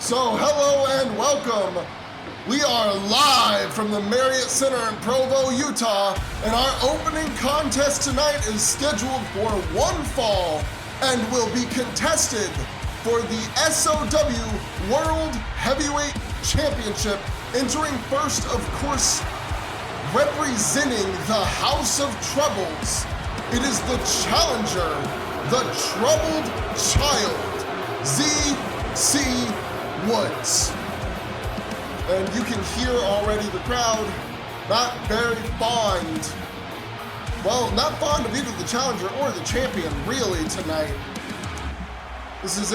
So hello and welcome. We are live from the Marriott Center in Provo, Utah, and our opening contest tonight is scheduled for one fall and will be contested for the SOW World Heavyweight Championship. Entering first, of course, representing the House of Troubles, it is the challenger, the troubled child, ZC Woods. And you can hear already the crowd not very fond, well, not fond of either the challenger or the champion really tonight. This is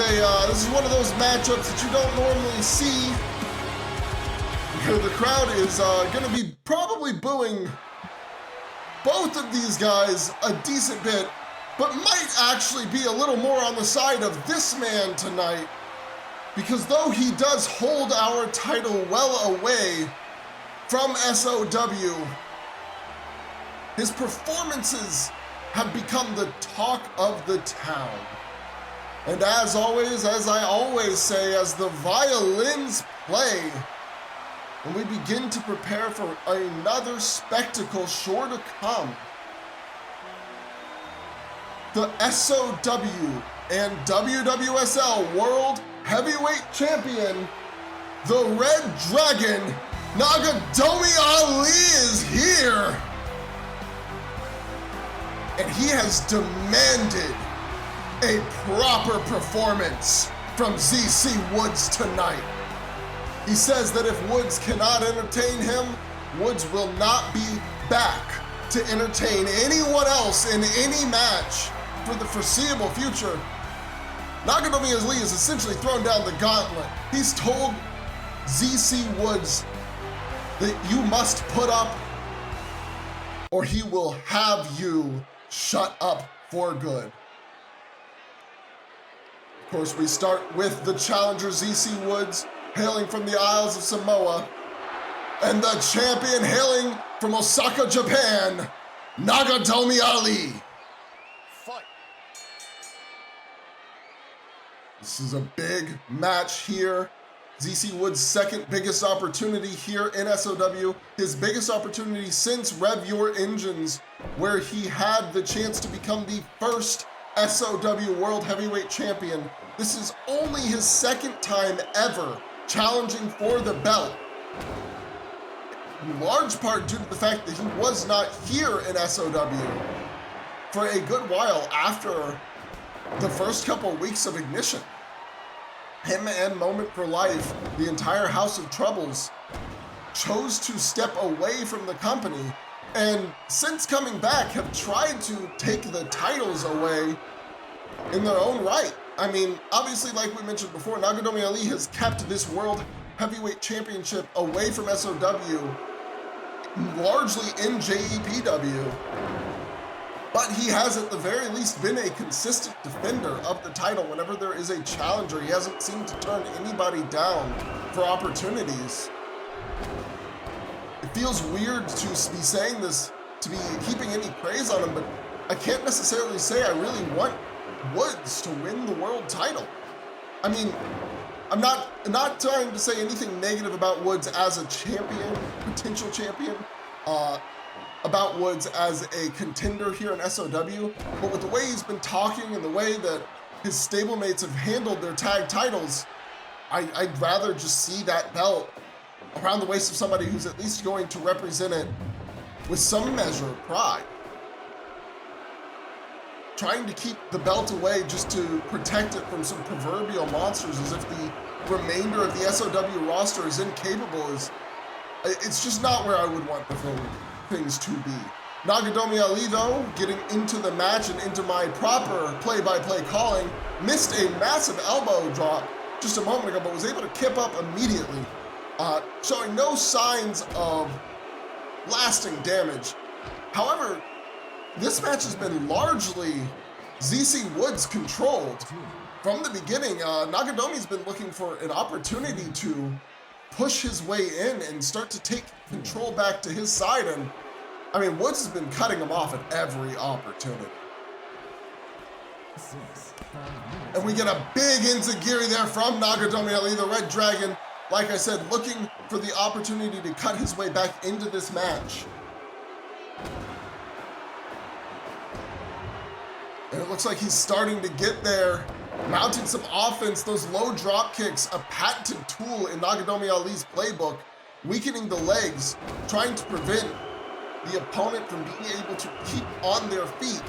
one of those matchups that you don't normally see. The crowd is going to be probably booing both of these guys a decent bit, but might actually be a little more on the side of this man tonight. Because though he does hold our title well away from SOW, his performances have become the talk of the town. And as always, as I always say, as the violins play, and we begin to prepare for another spectacle sure to come, the SOW and WWSL World Heavyweight Champion, the Red Dragon, Nagadomi Ali is here. And he has demanded a proper performance from ZC Woods tonight. He says that if Woods cannot entertain him, Woods will not be back to entertain anyone else in any match for the foreseeable future. Nagadomi Ali has essentially thrown down the gauntlet. He's told ZC Woods that you must put up or he will have you shut up for good. Of course, we start with the challenger ZC Woods, hailing from the Isles of Samoa, and the champion hailing from Osaka, Japan, Nagadomi Ali. This is a big match here. ZC Woods' second biggest opportunity here in SOW. His biggest opportunity since Rev Your Engines, where he had the chance to become the first SOW World Heavyweight Champion. This is only his second time ever challenging for the belt. In large part due to the fact that he was not here in SOW for a good while after the first couple weeks of Ignition. Him and Moment for Life, the entire House of Troubles, chose to step away from the company, and since coming back have tried to take the titles away in their own right. I mean, obviously, like we mentioned before, Nagadomi Ali has kept this World Heavyweight Championship away from SOW, largely in JEPW. But he has at the very least been a consistent defender of the title. Whenever there is a challenger, he hasn't seemed to turn anybody down for opportunities. It feels weird to be saying this, to be heaping any praise on him, but I can't necessarily say I really want Woods to win the world title. I mean, I'm not trying to say anything negative about Woods as a champion, potential champion, about Woods as a contender here in SOW, but with the way he's been talking and the way that his stablemates have handled their tag titles, I'd rather just see that belt around the waist of somebody who's at least going to represent it with some measure of pride. Trying to keep the belt away just to protect it from some proverbial monsters as if the remainder of the SOW roster is incapable it's just not where I would want the things to be. Nagadomi Ali, though, getting into the match and into my proper play-by-play calling, missed a massive elbow drop just a moment ago, but was able to kip up immediately, showing no signs of lasting damage. However, this match has been largely ZC Woods controlled. From the beginning, Nagadomi's been looking for an opportunity to push his way in and start to take control back to his side, and I mean, Woods has been cutting him off at every opportunity. And we get a big enziguri there from Nagadomi Ali, the Red Dragon. Like I said, looking for the opportunity to cut his way back into this match. And it looks like he's starting to get there, mounting some offense. Those low drop kicks, a patented tool in Nagadomi Ali's playbook, weakening the legs, trying to prevent the opponent from being able to keep on their feet.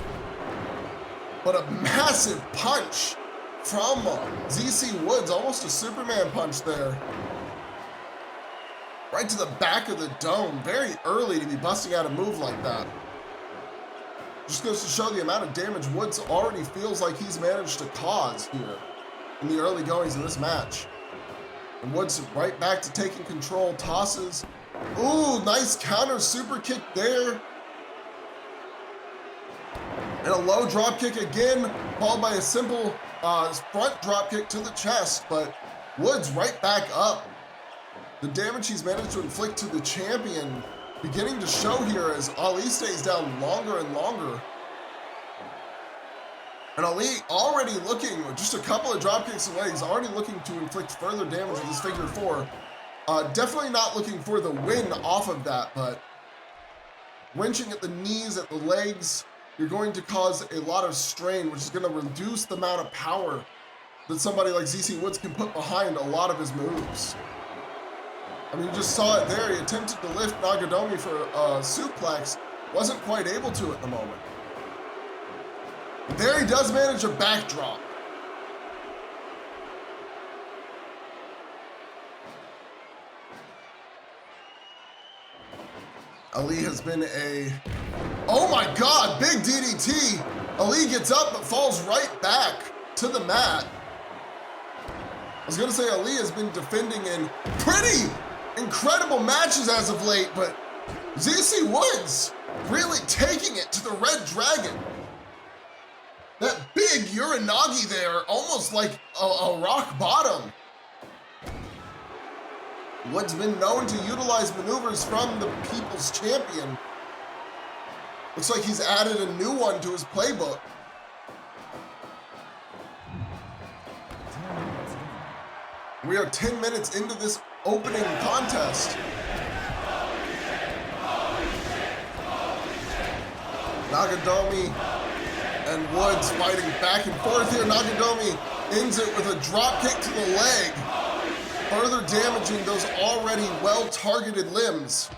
But a massive punch from ZC Woods, almost a Superman punch there. Right to the back of the dome, very early to be busting out a move like that. Just goes to show the amount of damage Woods already feels like he's managed to cause here in the early goings of this match. And Woods right back to taking control, tosses. Ooh, nice counter super kick there. And a low drop kick again, followed by a simple front drop kick to the chest, but Woods right back up. The damage he's managed to inflict to the champion beginning to show here as Ali stays down longer and longer. And Ali already looking, just a couple of drop kicks away, he's already looking to inflict further damage with his figure four. Definitely not looking for the win off of that, but wrenching at the knees, at the legs, you're going to cause a lot of strain, which is going to reduce the amount of power that somebody like ZC Woods can put behind a lot of his moves. I mean, you just saw it there. He attempted to lift Nagadomi for a suplex, wasn't quite able to at the moment. But there he does manage a backdrop. Ali has been a, oh my God, big DDT. Ali gets up but falls right back to the mat. I was gonna say Ali has been defending in pretty incredible matches as of late, but ZC Woods really taking it to the Red Dragon. That big Uranagi there, almost like a rock bottom. Woods been known to utilize maneuvers from the People's Champion. Looks like he's added a new one to his playbook. We are 10 minutes into this opening contest. Nagadomi and Woods fighting back and forth here. Nagadomi ends it with a drop kick to the leg, further damaging those already well-targeted limbs.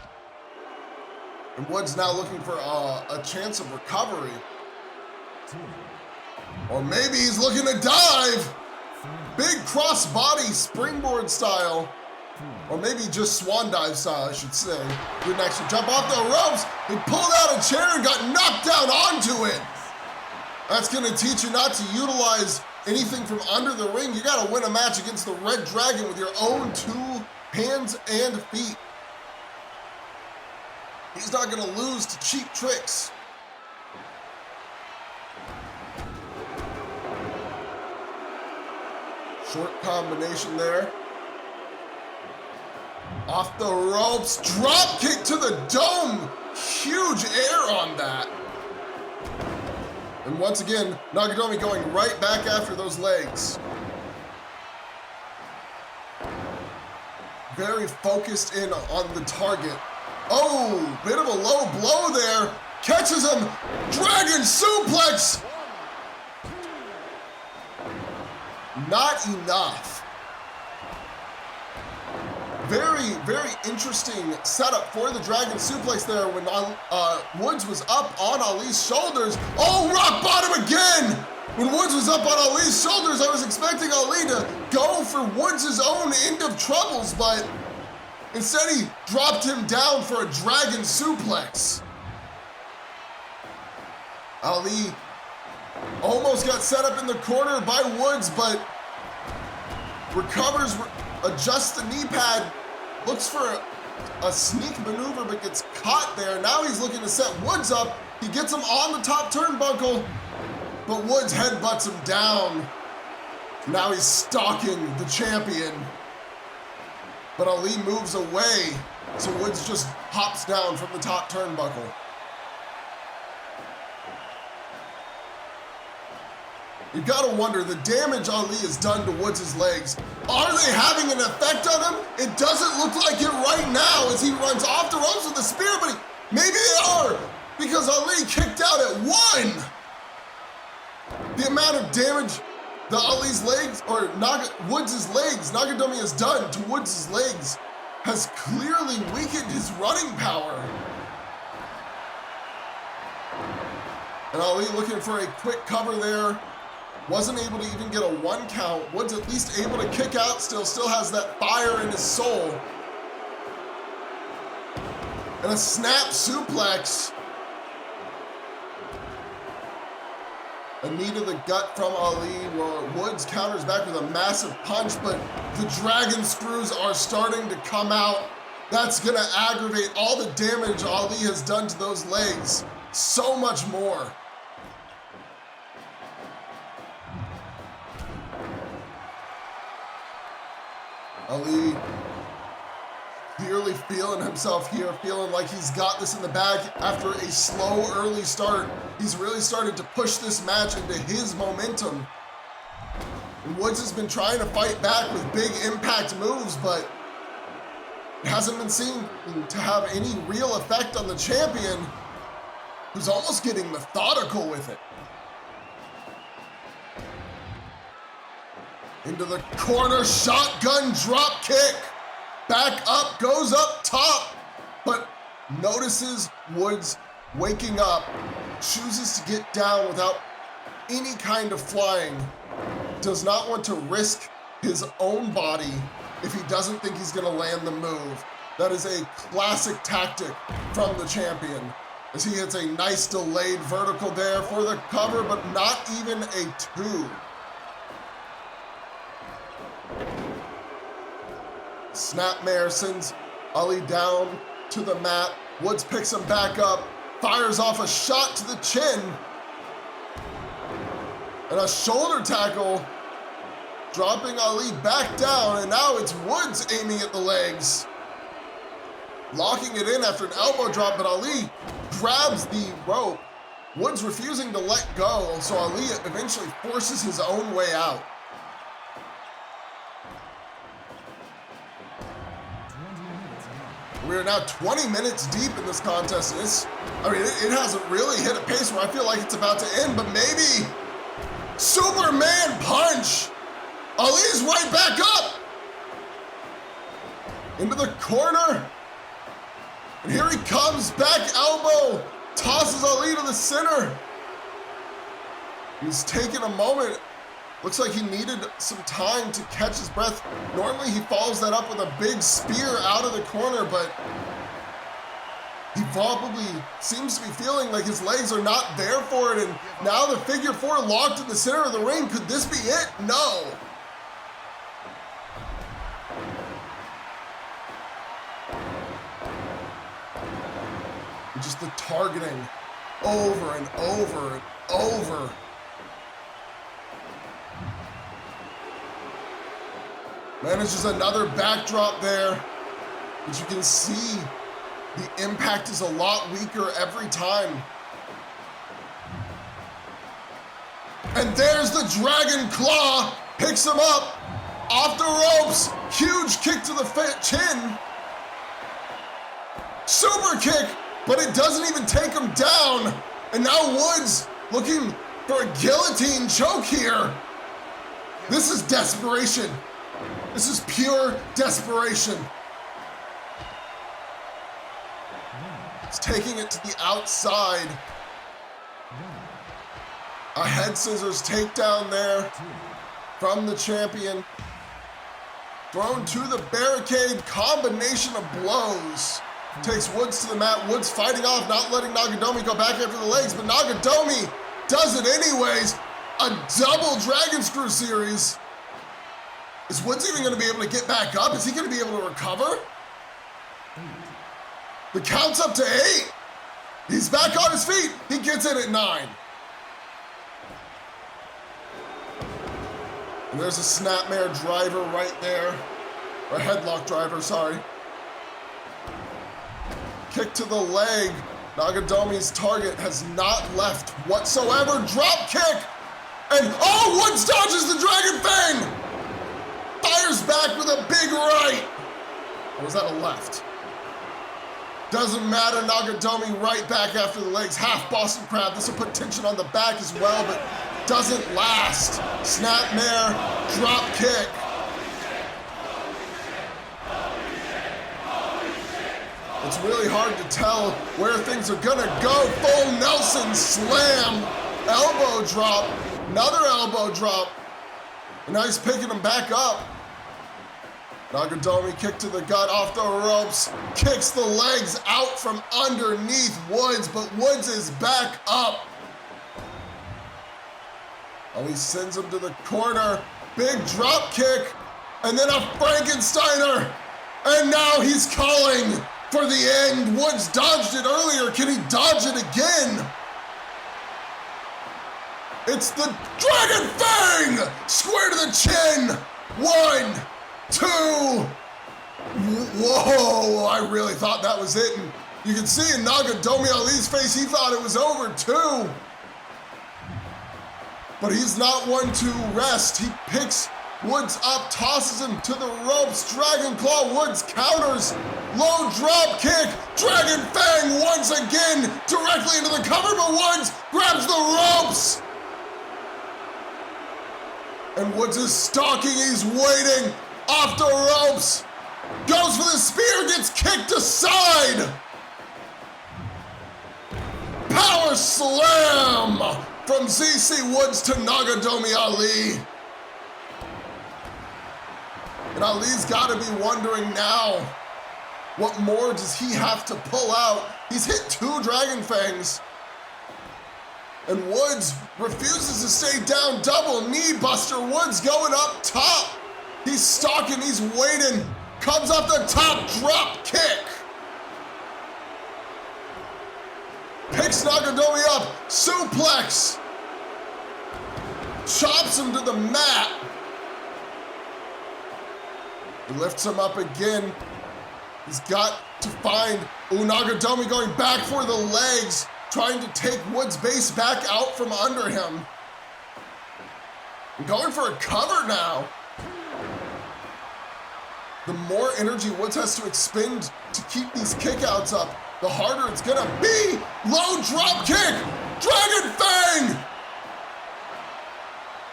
And Woods now looking for a chance of recovery. Or maybe he's looking to dive. Big cross-body springboard style. Or maybe just swan dive style, I should say. Didn't actually jump off the ropes. He pulled out a chair and got knocked down onto it. That's gonna teach you not to utilize anything from under the ring. You gotta win a match against the Red Dragon with your own two hands and feet. He's not gonna lose to cheap tricks. Short combination there. Off the ropes, drop kick to the dome. Huge air on that. And once again, Nagadomi going right back after those legs. Very focused in on the target. Oh, bit of a low blow there. Catches him, dragon suplex. Not enough. Very, very interesting setup for the dragon suplex there when Woods was up on Ali's shoulders. Oh, rock bottom again! When Woods was up on Ali's shoulders, I was expecting Ali to go for Woods' own end of troubles, but instead he dropped him down for a dragon suplex. Ali almost got set up in the corner by Woods, but recovers, adjusts the knee pad, looks for a sneak maneuver, but gets caught there. Now he's looking to set Woods up. He gets him on the top turnbuckle, but Woods headbutts him down. Now he's stalking the champion. But Ali moves away, so Woods just hops down from the top turnbuckle. You gotta wonder, the damage Ali has done to Woods' legs, are they having an effect on him? It doesn't look like it right now as he runs off the ropes with the spear, but maybe they are, because Ali kicked out at 1. The amount of damage that Ali's legs, or Woods' legs, Nagadomi has done to Woods' legs has clearly weakened his running power. And Ali looking for a quick cover there. Wasn't able to even get a 1 count. Woods at least able to kick out still has that fire in his soul. And a snap suplex. A knee to the gut from Ali, where Woods counters back with a massive punch, but the dragon screws are starting to come out. That's gonna aggravate all the damage Ali has done to those legs. So much more. Ali clearly feeling himself here, feeling like he's got this in the bag after a slow early start. He's really started to push this match into his momentum. And Woods has been trying to fight back with big impact moves, but it hasn't been seen to have any real effect on the champion, who's almost getting methodical with it. Into the corner, shotgun drop kick. Back up, goes up top, but notices Woods waking up, chooses to get down without any kind of flying, does not want to risk his own body if he doesn't think he's gonna land the move. That is a classic tactic from the champion, as he hits a nice delayed vertical there for the cover, but not even a 2. Snapmare sends Ali down to the mat. Woods picks him back up, fires off a shot to the chin, and a shoulder tackle, dropping Ali back down, and now it's Woods aiming at the legs. Locking it in after an elbow drop, but Ali grabs the rope. Woods refusing to let go, so Ali eventually forces his own way out. We are now 20 minutes deep in this contest. It hasn't really hit a pace where I feel like it's about to end, but maybe Superman punch. Ali's right back up. Into the corner. And here he comes, back elbow. Tosses Ali to the center. He's taking a moment. Looks like he needed some time to catch his breath. Normally he follows that up with a big spear out of the corner, but he probably seems to be feeling like his legs are not there for it, and now the figure 4 locked in the center of the ring. Could this be it? No. Just the targeting over and over and over. Manages another backdrop there, but you can see the impact is a lot weaker every time. And there's the Dragon Claw, picks him up, off the ropes, huge kick to the chin. Super kick, but it doesn't even take him down. And now Woods looking for a guillotine choke here. This is desperation. This is pure desperation. He's taking it to the outside. A head scissors takedown there from the champion. Thrown to the barricade, combination of blows. Takes Woods to the mat. Woods fighting off, not letting Nagadomi go back after the legs, but Nagadomi does it anyways. A double dragon screw series. Is Woods even going to be able to get back up? Is he going to be able to recover? The count's up to 8. He's back on his feet. He gets in at 9. And there's a snapmare driver right there. Or headlock driver, sorry. Kick to the leg. Nagadomi's target has not left whatsoever. Drop kick. And oh, Woods dodges the Dragon Fang! Fires back with a big right. Or was that a left? Doesn't matter, Nagadomi right back after the legs. Half Boston Crab. This will put tension on the back as well, but doesn't last. Snapmare, drop kick. It's really hard to tell where things are gonna go. Full Nelson slam, elbow drop, another elbow drop. And now he's picking him back up. Nagadomi kick to the gut off the ropes, kicks the legs out from underneath Woods, but Woods is back up. Oh, he sends him to the corner, big drop kick, and then a Frankensteiner. And now he's calling for the end. Woods dodged it earlier. Can he dodge it again? It's the Dragon Fang! Square to the chin. 1, 2. Whoa, I really thought that was it. And you can see in Nagadomi Ali's face, he thought it was over too. But he's not one to rest. He picks Woods up, tosses him to the ropes. Dragon Claw, Woods counters. Low drop kick. Dragon Fang once again directly into the cover, but Woods grabs the ropes. And Woods is stalking, he's waiting. Off the ropes. Goes for the spear, gets kicked aside. Power slam from ZC Woods to Nagadomi Ali. And Ali's gotta be wondering now, what more does he have to pull out? He's hit 2 Dragon Fangs. And Woods refuses to stay down. Double knee buster. Woods going up top. He's stalking, he's waiting. Comes off the top, drop kick. Picks Nagadomi up, suplex. Chops him to the mat. He lifts him up again. He's got to find Nagadomi going back for the legs, trying to take Woods' base back out from under him. And going for a cover now. The more energy Woods has to expend to keep these kickouts up, the harder it's gonna be. Low drop kick, Dragon Fang!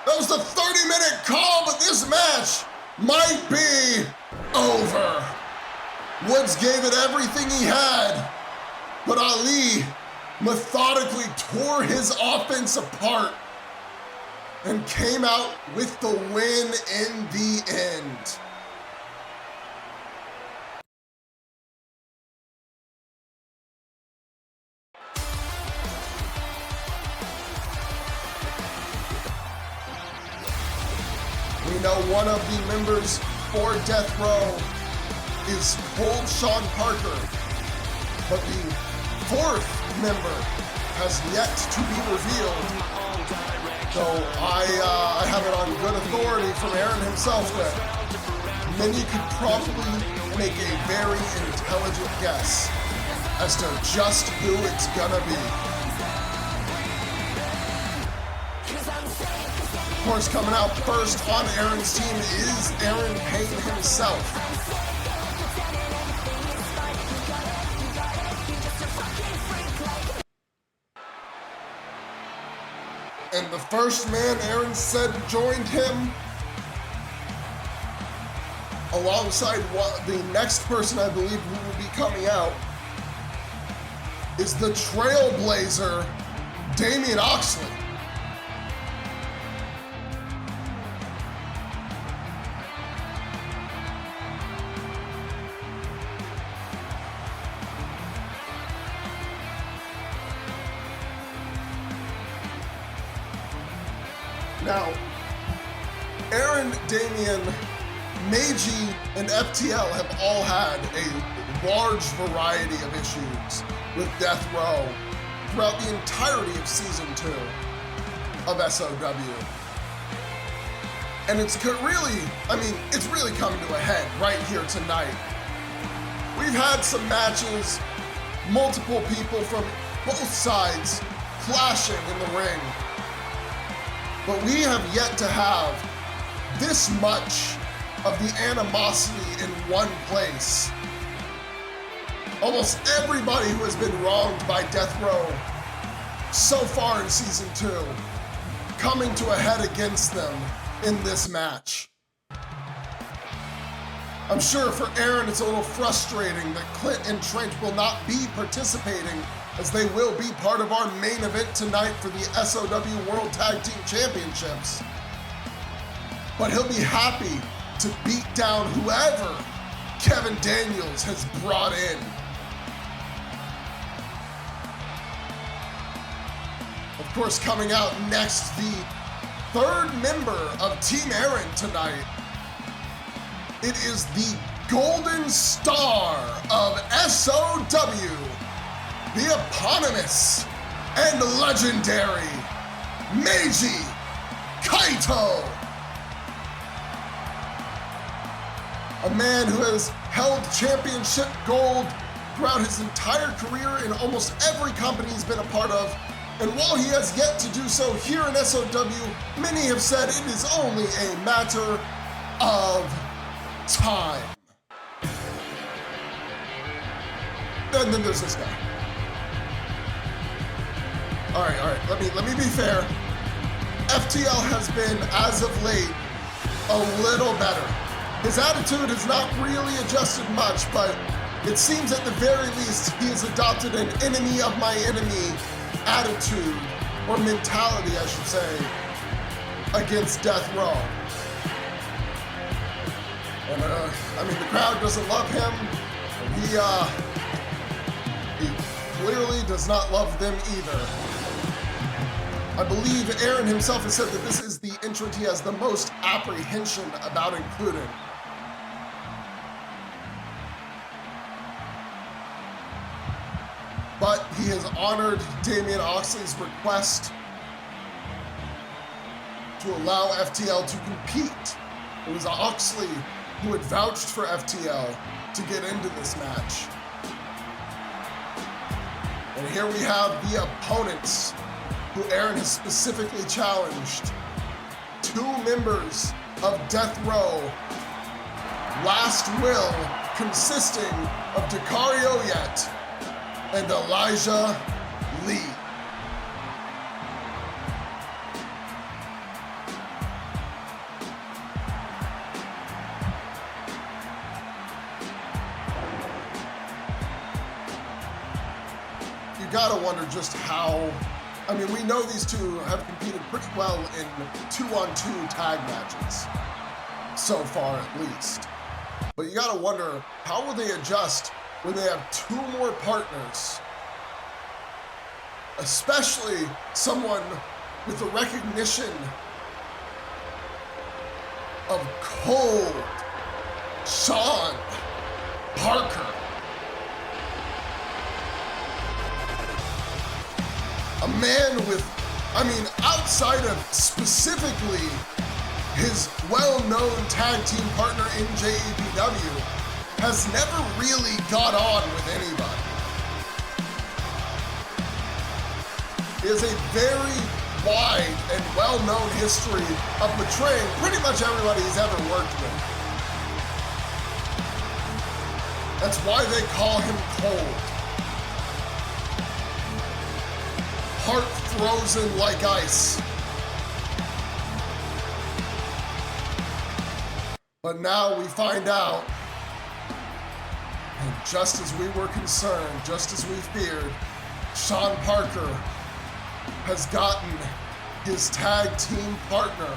That was the 30-minute call, but this match might be over. Woods gave it everything he had, but Ali methodically tore his offense apart and came out with the win in the end. We know one of the members for Death Row is Cold Shawn Parker, but the 4th member has yet to be revealed. So I have it on good authority from Erren himself that many could probably make a very intelligent guess as to just who it's gonna be. Of course, coming out first on Erren's team is Payne himself. And the first man Erren said joined him, alongside the next person I believe who will be coming out, is the Trailblazer, Damian Oxley. Now, Erren, Damian, Meiji, and FTL have all had a large variety of issues with Death Row throughout the entirety of Season 2 of SOW. And it's really coming to a head right here tonight. We've had some matches, multiple people from both sides clashing in the ring. But we have yet to have this much of the animosity in one place. Almost everybody who has been wronged by Death Row so far in Season 2 coming to a head against them in this match. I'm sure for Erren it's a little frustrating that Clint and Trent will not be participating, as they will be part of our main event tonight for the SOW World Tag Team Championships. But he'll be happy to beat down whoever Kevin Daniels has brought in. Of course, coming out next, the third member of Team Erren tonight. It is the Golden Star of SOW, the eponymous and legendary Meiji Kaito. A man who has held championship gold throughout his entire career in almost every company he's been a part of. And while he has yet to do so here in SOW, many have said it is only a matter of time. And then there's this guy. All right, let me be fair. FTL has been, as of late, a little better. His attitude has not really adjusted much, but it seems at the very least he has adopted an enemy of my enemy attitude, or mentality, I should say, against Death Row. And I mean, the crowd doesn't love him. He clearly does not love them either. I believe Erren himself has said that this is the entrant he has the most apprehension about including. But he has honored Damian Oxley's request to allow FTL to compete. It was Oxley who had vouched for FTL to get into this match. And here we have the opponents who Erren has specifically challenged. Two members of Death Row, Last Will, consisting of Dakario Yet and Elijah Lee. You gotta wonder just how, I mean, we know these two have competed pretty well in 2-on-2 tag matches, so far at least. But you gotta wonder, how will they adjust when they have two more partners, especially someone with the recognition of cold Shawn Parker. A man with, I mean, outside of specifically his well-known tag team partner in JEPW, has never really got on with anybody. He has a very wide and well-known history of betraying pretty much everybody he's ever worked with. That's why they call him cold. Heart frozen like ice. But now we find out, and just as we were concerned, just as we feared, Shawn Parker has gotten his tag team partner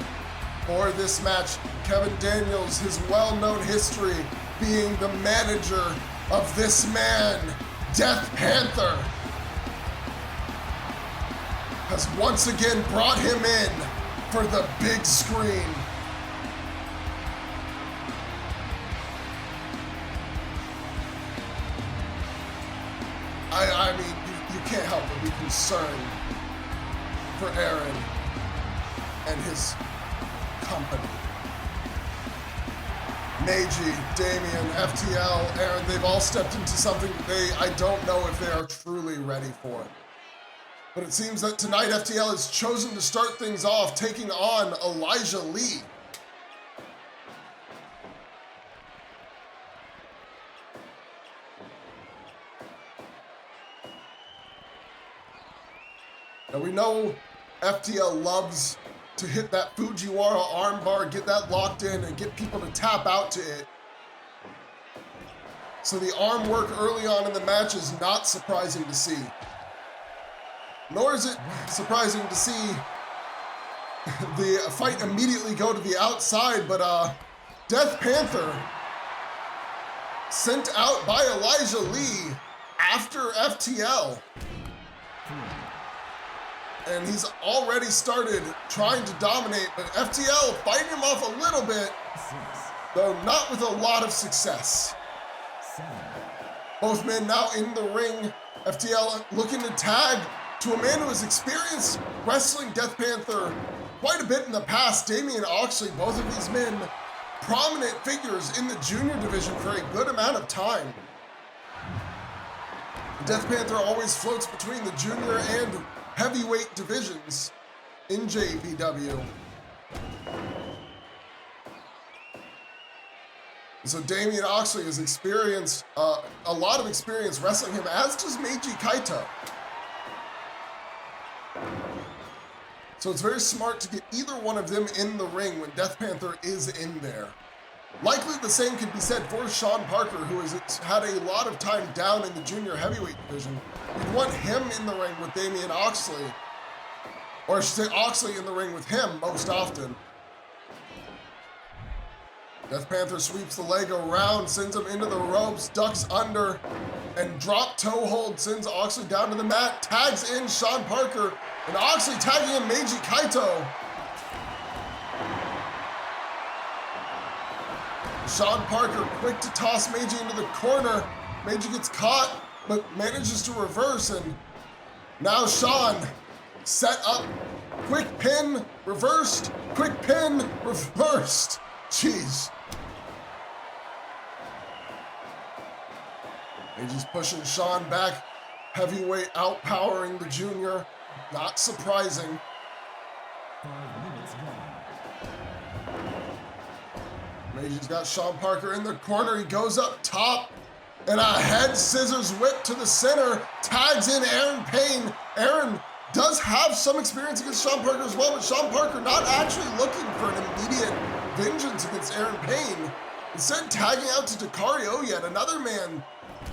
for this match. Kevin Daniels, his well-known history being the manager of this man, Death Panther, has once again brought him in for the big screen. I mean, you can't help but be concerned for Erren and his company. Meiji, Damian, FTL, Erren, they've all stepped into something that I don't know if they are truly ready for. But it seems that tonight FTL has chosen to start things off, taking on Elijah Lee. Now we know FTL loves to hit that Fujiwara armbar, get that locked in, and get people to tap out to it. So the arm work early on in the match is not surprising to see. Nor is it surprising to see the fight immediately go to the outside, but Death Panther sent out by Elijah Lee after FTL. And he's already started trying to dominate, but FTL fighting him off a little bit, though not with a lot of success. Both men now in the ring. FTL looking to tag to a man who has experienced wrestling Death Panther quite a bit in the past, Damian Oxley. Both of these men, prominent figures in the junior division for a good amount of time. Death Panther always floats between the junior and heavyweight divisions in JPW. So Damian Oxley has experienced a lot of experience wrestling him, as does Meiji Kaito. So it's very smart to get either one of them in the ring when Death Panther is in there. Likely the same could be said for Shawn Parker, who has had a lot of time down in the junior heavyweight division. You'd want him in the ring with Damian Oxley, or I should say Oxley in the ring with him most often. Death Panther sweeps the leg around, sends him into the ropes, ducks under, and drop toe hold sends Oxley down to the mat, tags in Shawn Parker, and Oxley tagging in Meiji Kaito. Shawn Parker quick to toss Meiji into the corner. Meiji gets caught, but manages to reverse, and now Shawn set up, quick pin, reversed, quick pin, reversed. Jeez. Meiji's pushing Shawn back, heavyweight outpowering the junior, not surprising. 5 minutes gone. Meiji's got Shawn Parker in the corner, he goes up top, and a head scissors whip to the center, tags in Erren Payne. Erren does have some experience against Shawn Parker as well, but Shawn Parker not actually looking for an immediate vengeance against Erren Payne. Instead, tagging out to Correa, another man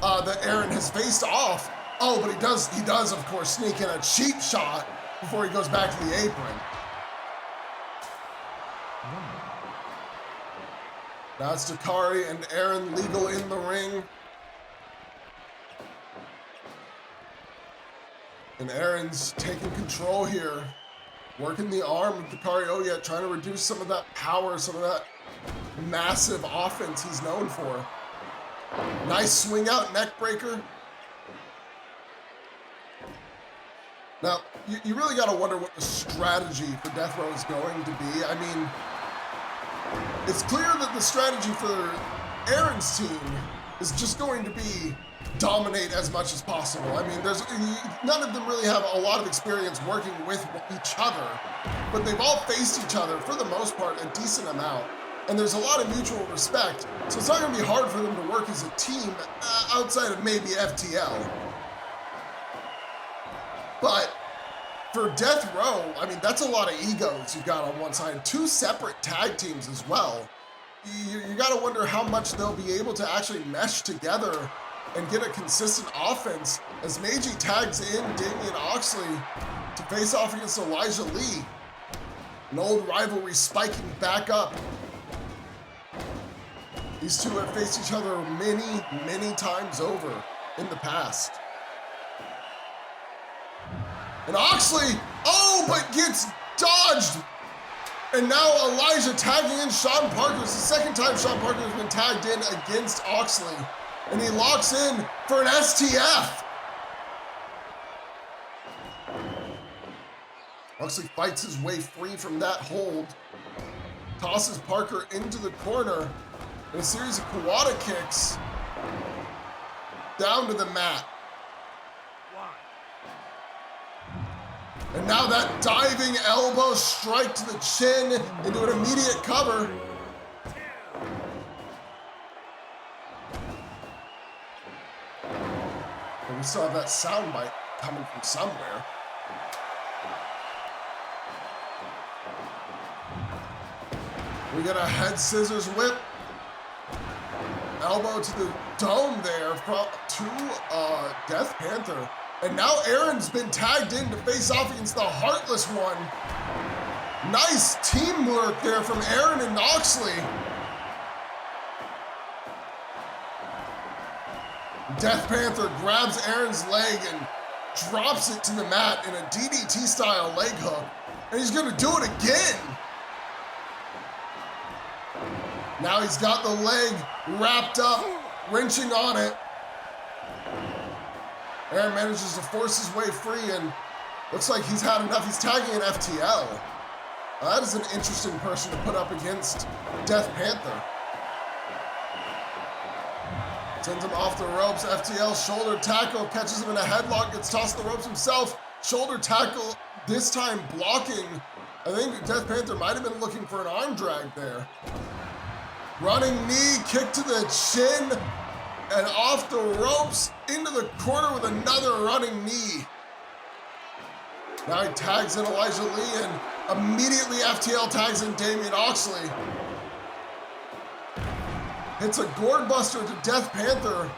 that Erren has faced off. Oh, but he does of course sneak in a cheap shot before he goes back to the apron. Now it's Dakari and Erren legal in the ring. And Erren's taking control here, working the arm of Dakari, trying to reduce some of that power, some of that massive offense he's known for. Nice swing out neck breaker. Now, you really got to wonder what the strategy for Death Row is going to be. I mean, it's clear that the strategy for Erren's team is just going to be dominate as much as possible. I mean, none of them really have a lot of experience working with each other, but they've all faced each other for the most part a decent amount. And there's a lot of mutual respect, so it's not going to be hard for them to work as a team outside of maybe FTL. But for Death Row, I mean, that's a lot of egos you've got on one side. 2 separate tag teams as well. You got to wonder how much they'll be able to actually mesh together and get a consistent offense as Meiji tags in Damian Oxley to face off against Elijah Lee. An old rivalry spiking back up. These two have faced each other many, many times over in the past. And Oxley, but gets dodged. And now Elijah tagging in Shawn Parker. It's the second time Shawn Parker has been tagged in against Oxley. And he locks in for an STF. Oxley fights his way free from that hold. Tosses Parker into the corner. And a series of Kawada kicks down to the mat. And now that diving elbow strike to the chin into an immediate cover. And we still have that sound bite coming from somewhere. We get a head scissors whip. Elbow to the dome there to Death Panther. And now Erren's been tagged in to face off against the Heartless One. Nice teamwork there from Erren and Oxley. Death Panther grabs Erren's leg and drops it to the mat in a DDT style leg hook. And he's gonna do it again. Now he's got the leg wrapped up, wrenching on it. Erren manages to force his way free and looks like he's had enough. He's tagging an FTL. That is an interesting person to put up against Death Panther. Sends him off the ropes. FTL shoulder tackle, catches him in a headlock, gets tossed the ropes himself. Shoulder tackle, this time blocking. I think Death Panther might have been looking for an arm drag there. Running knee, kick to the chin, and off the ropes into the corner with another running knee. Now he tags in Elijah Lee and immediately FTL tags in Damian Oxley. Hits a gourd buster to Death Panther.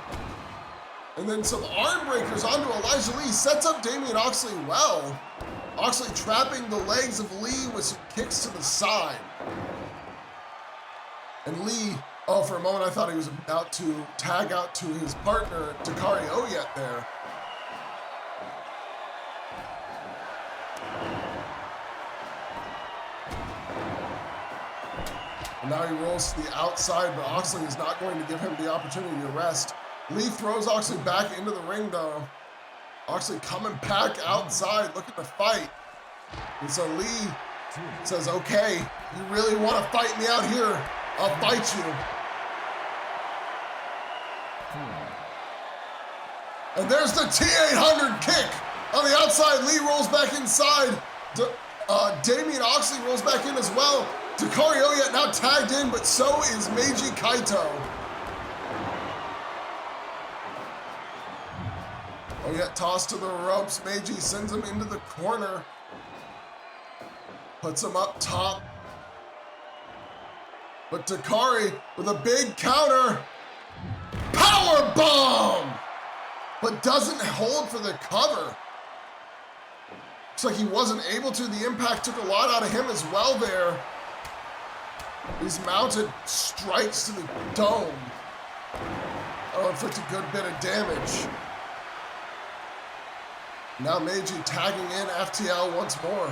And then some arm breakers onto Elijah Lee. Sets up Damian Oxley well. Oxley trapping the legs of Lee with some kicks to the side. And Lee, oh, for a moment I thought he was about to tag out to his partner, Takari Oyet there. And now he rolls to the outside, but Oxley is not going to give him the opportunity to rest. Lee throws Oxley back into the ring though. Oxley coming back outside, looking to fight. And so Lee says, okay, you really want to fight me out here? I'll fight you. And there's the T800 kick on the outside. Lee rolls back inside. Damian Oxley rolls back in as well. Takari Oyet now tagged in, but so is Meiji Kaito. Oyet tossed to the ropes. Meiji sends him into the corner. Puts him up top. But Takari with a big counter. Power bomb! But doesn't hold for the cover. Looks like he wasn't able to. The impact took a lot out of him as well there. He's mounted strikes to the dome. Oh, inflict a good bit of damage. Now Meiji tagging in FTL once more.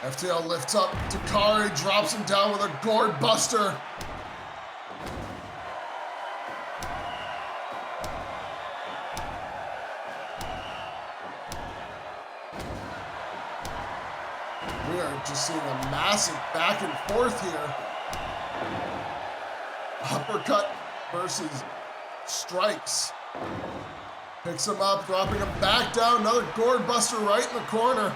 FTL lifts up Takari, drops him down with a gourd buster. We are just seeing a massive back and forth here. Uppercut versus strikes. Picks him up, dropping him back down. Another gourd buster right in the corner.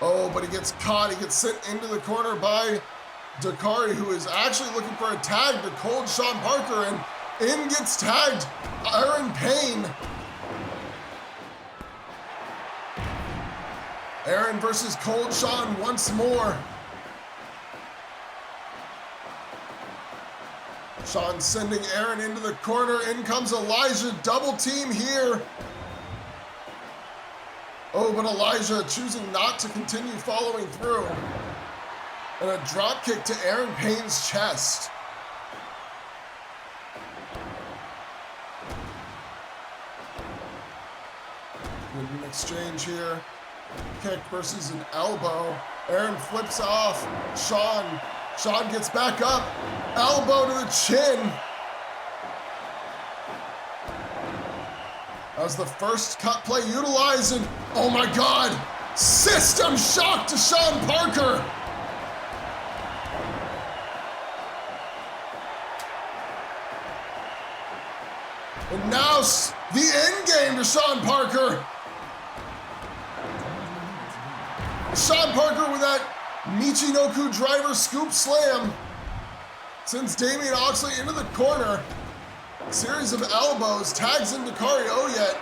Oh, but he gets caught. He gets sent into the corner by Takari, who is actually looking for a tag to Cold Shawn Parker, and in gets tagged Payne. Erren versus Cold Shawn once more. Shawn sending Erren into the corner. In comes Elijah. Double team here. Oh, but Elijah choosing not to continue following through. And a drop kick to Payne's chest. Good an exchange here. Kick versus an elbow. Erren flips off. Shawn gets back up. Elbow to the chin. That was the first cut play utilized, and oh my God, system shock to Shawn Parker. The end game to Shawn Parker. Shawn Parker with that Michinoku driver scoop slam sends Damian Oxley into the corner. Series of elbows, tags into Correa.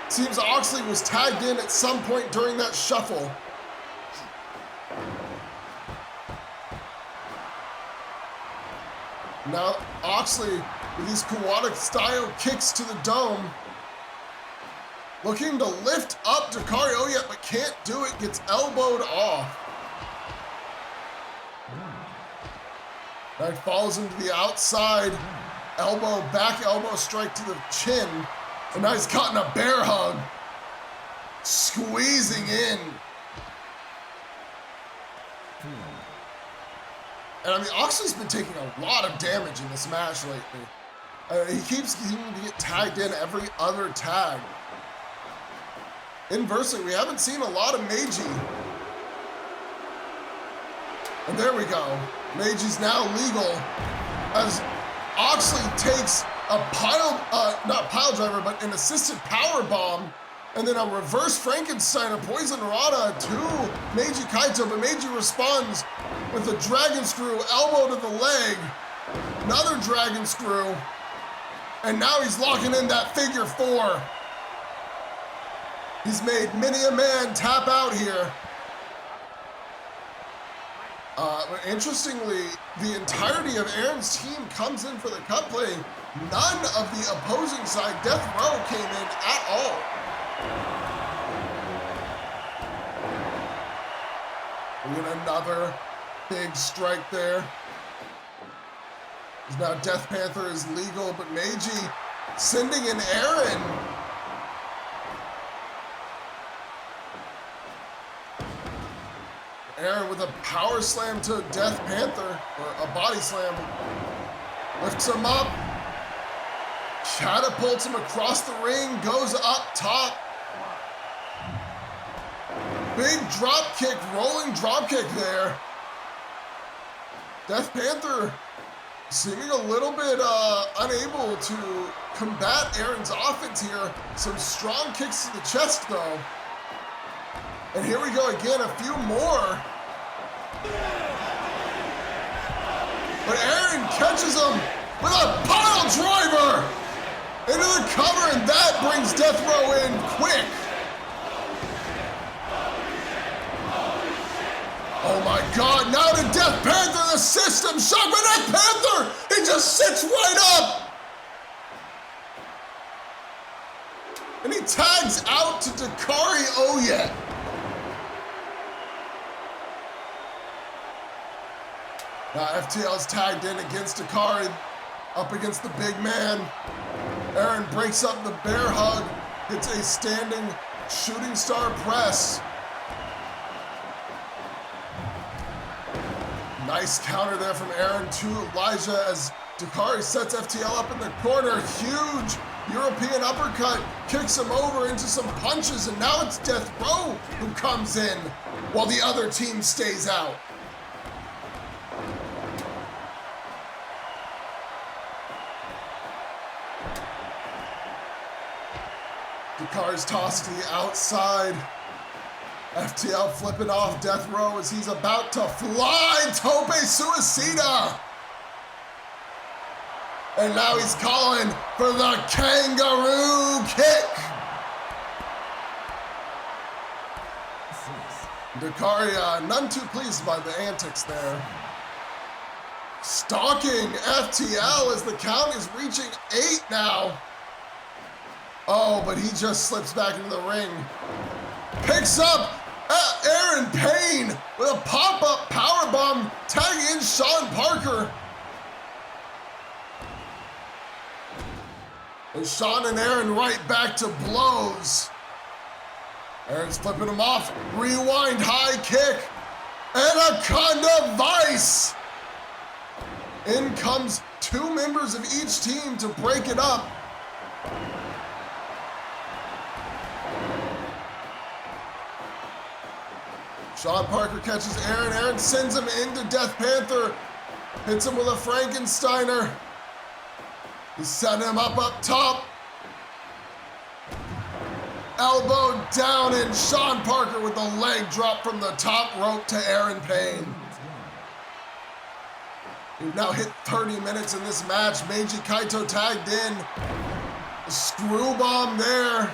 Seems Oxley was tagged in at some point during that shuffle. Now Oxley with these Kawada style kicks to the dome. Looking to lift up to Correa, but can't do it, gets elbowed off. Now he falls into the outside. Elbow, back elbow strike to the chin. And now he's caught in a bear hug. Squeezing in. And I mean, Oxley's been taking a lot of damage in this match lately. He keeps needing to get tagged in every other tag. Inversely, we haven't seen a lot of Meiji. And there we go. Meiji's now legal as Oxley takes a not pile driver, but an assisted power bomb, and then a reverse Frankensteiner poison rana to Meiji Kaito, but Meiji responds with a dragon screw, elbow to the leg, another dragon screw, and now he's locking in that figure four. He's made many a man tap out here. But interestingly, the entirety of Erren's team comes in for the cut play. None of the opposing side, Death Row, came in at all. We get another big strike there. Now Death Panther is legal, but Meiji sending in Erren. Erren with a power slam to Death Panther, or a body slam. Lifts him up. Catapults him across the ring, goes up top. Big drop kick, rolling drop kick there. Death Panther seeming a little bit unable to combat Erren's offense here. Some strong kicks to the chest though. And here we go again, a few more. But Erren catches him with a pile driver into the cover, and that brings Death Row in quick. Oh my God, now to Death Panther, the system shock by Death Panther! He just sits right up! And he tags out to Dakari Oye. Now FTL's tagged in against Dakari, up against the big man. Erren breaks up the bear hug, hits a standing shooting star press. Nice counter there from Erren to Elijah as Dakari sets FTL up in the corner. Huge European uppercut, kicks him over into some punches, and now it's Death Row who comes in while the other team stays out. Dakari's tossed to the outside. FTL flipping off Death Row as he's about to fly. Tope Suicida. And now he's calling for the kangaroo kick. Dakari none too pleased by the antics there. Stalking FTL as the count is reaching 8 now. Oh, but he just slips back into the ring. Picks up Erren Payne with a pop-up powerbomb, tagging in Shawn Parker. And Shawn and Erren right back to blows. Erren's flipping him off. Rewind high kick. Anaconda Vice. In comes 2 members of each team to break it up. Shawn Parker catches Erren. Erren sends him into Death Panther. Hits him with a Frankensteiner. He's setting him up top. Elbow down, and Shawn Parker with the leg drop from the top rope to Erren Payne. We've now hit 30 minutes in this match. Meiji Kaito tagged in. A screw bomb there.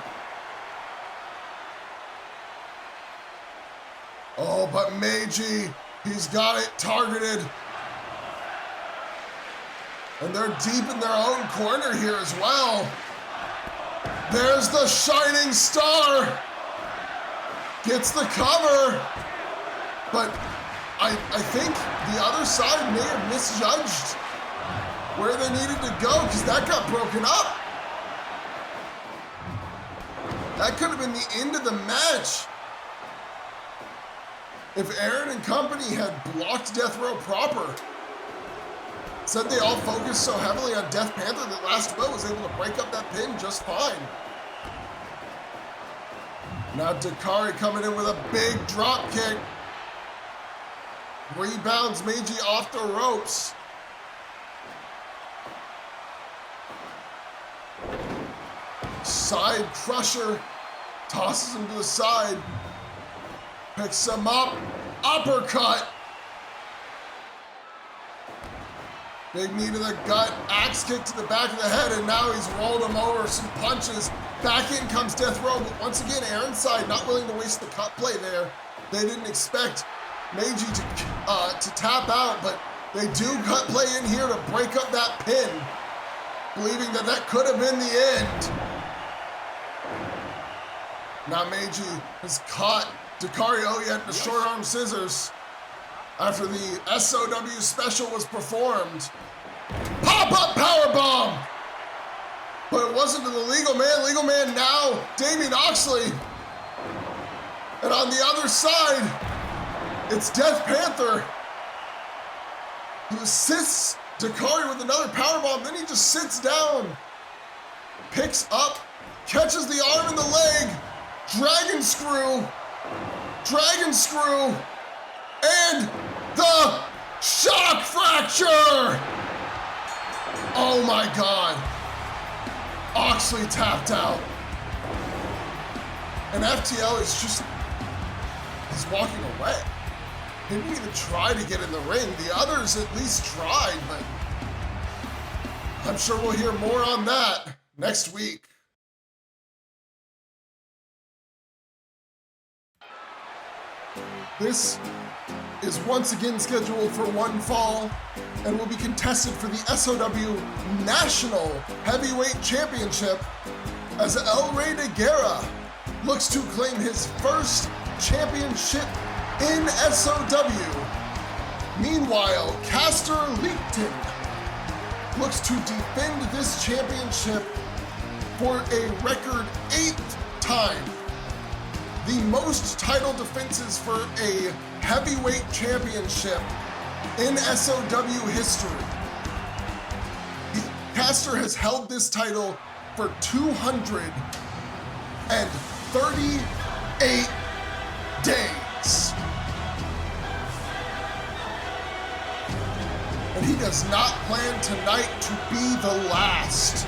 Oh, but Meiji, he's got it targeted. And they're deep in their own corner here as well. There's the shining star. Gets the cover. But I think the other side may have misjudged where they needed to go because that got broken up. That could have been the end of the match. If Erren and company had blocked Death Row proper, said they all focused so heavily on Death Panther that Last Will was able to break up that pin just fine. Now Dakari coming in with a big drop kick. Rebounds Meiji off the ropes. Side crusher. Tosses him to the side. Picks him up. Uppercut. Big knee to the gut. Axe kick to the back of the head. And now he's rolled him over. Some punches. Back in comes Death Row. But once again, Erren's side not willing to waste the cut play there. They didn't expect Meiji to tap out, but they do cut play in here to break up that pin, believing that that could have been the end. Now Meiji has caught Dakari Oyet in the short arm scissors after the SOW special was performed. Pop-up powerbomb! But it wasn't to the Legal Man. Legal Man now, Damian Oxley. And on the other side, it's Death Panther, who assists Dakari with another powerbomb. Then he just sits down, picks up, catches the arm and the leg, dragon screw, and the shock fracture. Oh my God. Oxley tapped out. And FTL is just, he's walking away. He didn't even try to get in the ring. The others at least tried, but I'm sure we'll hear more on that next week. This is once again scheduled for one fall and will be contested for the SOW National Heavyweight Championship as El Rey de Guerra looks to claim his first championship in SOW. Meanwhile, Kastor Liechten looks to defend this championship for a record 8th time. The most title defenses for a heavyweight championship in SOW history. Kastor has held this title for 238 days. And he does not plan tonight to be the last.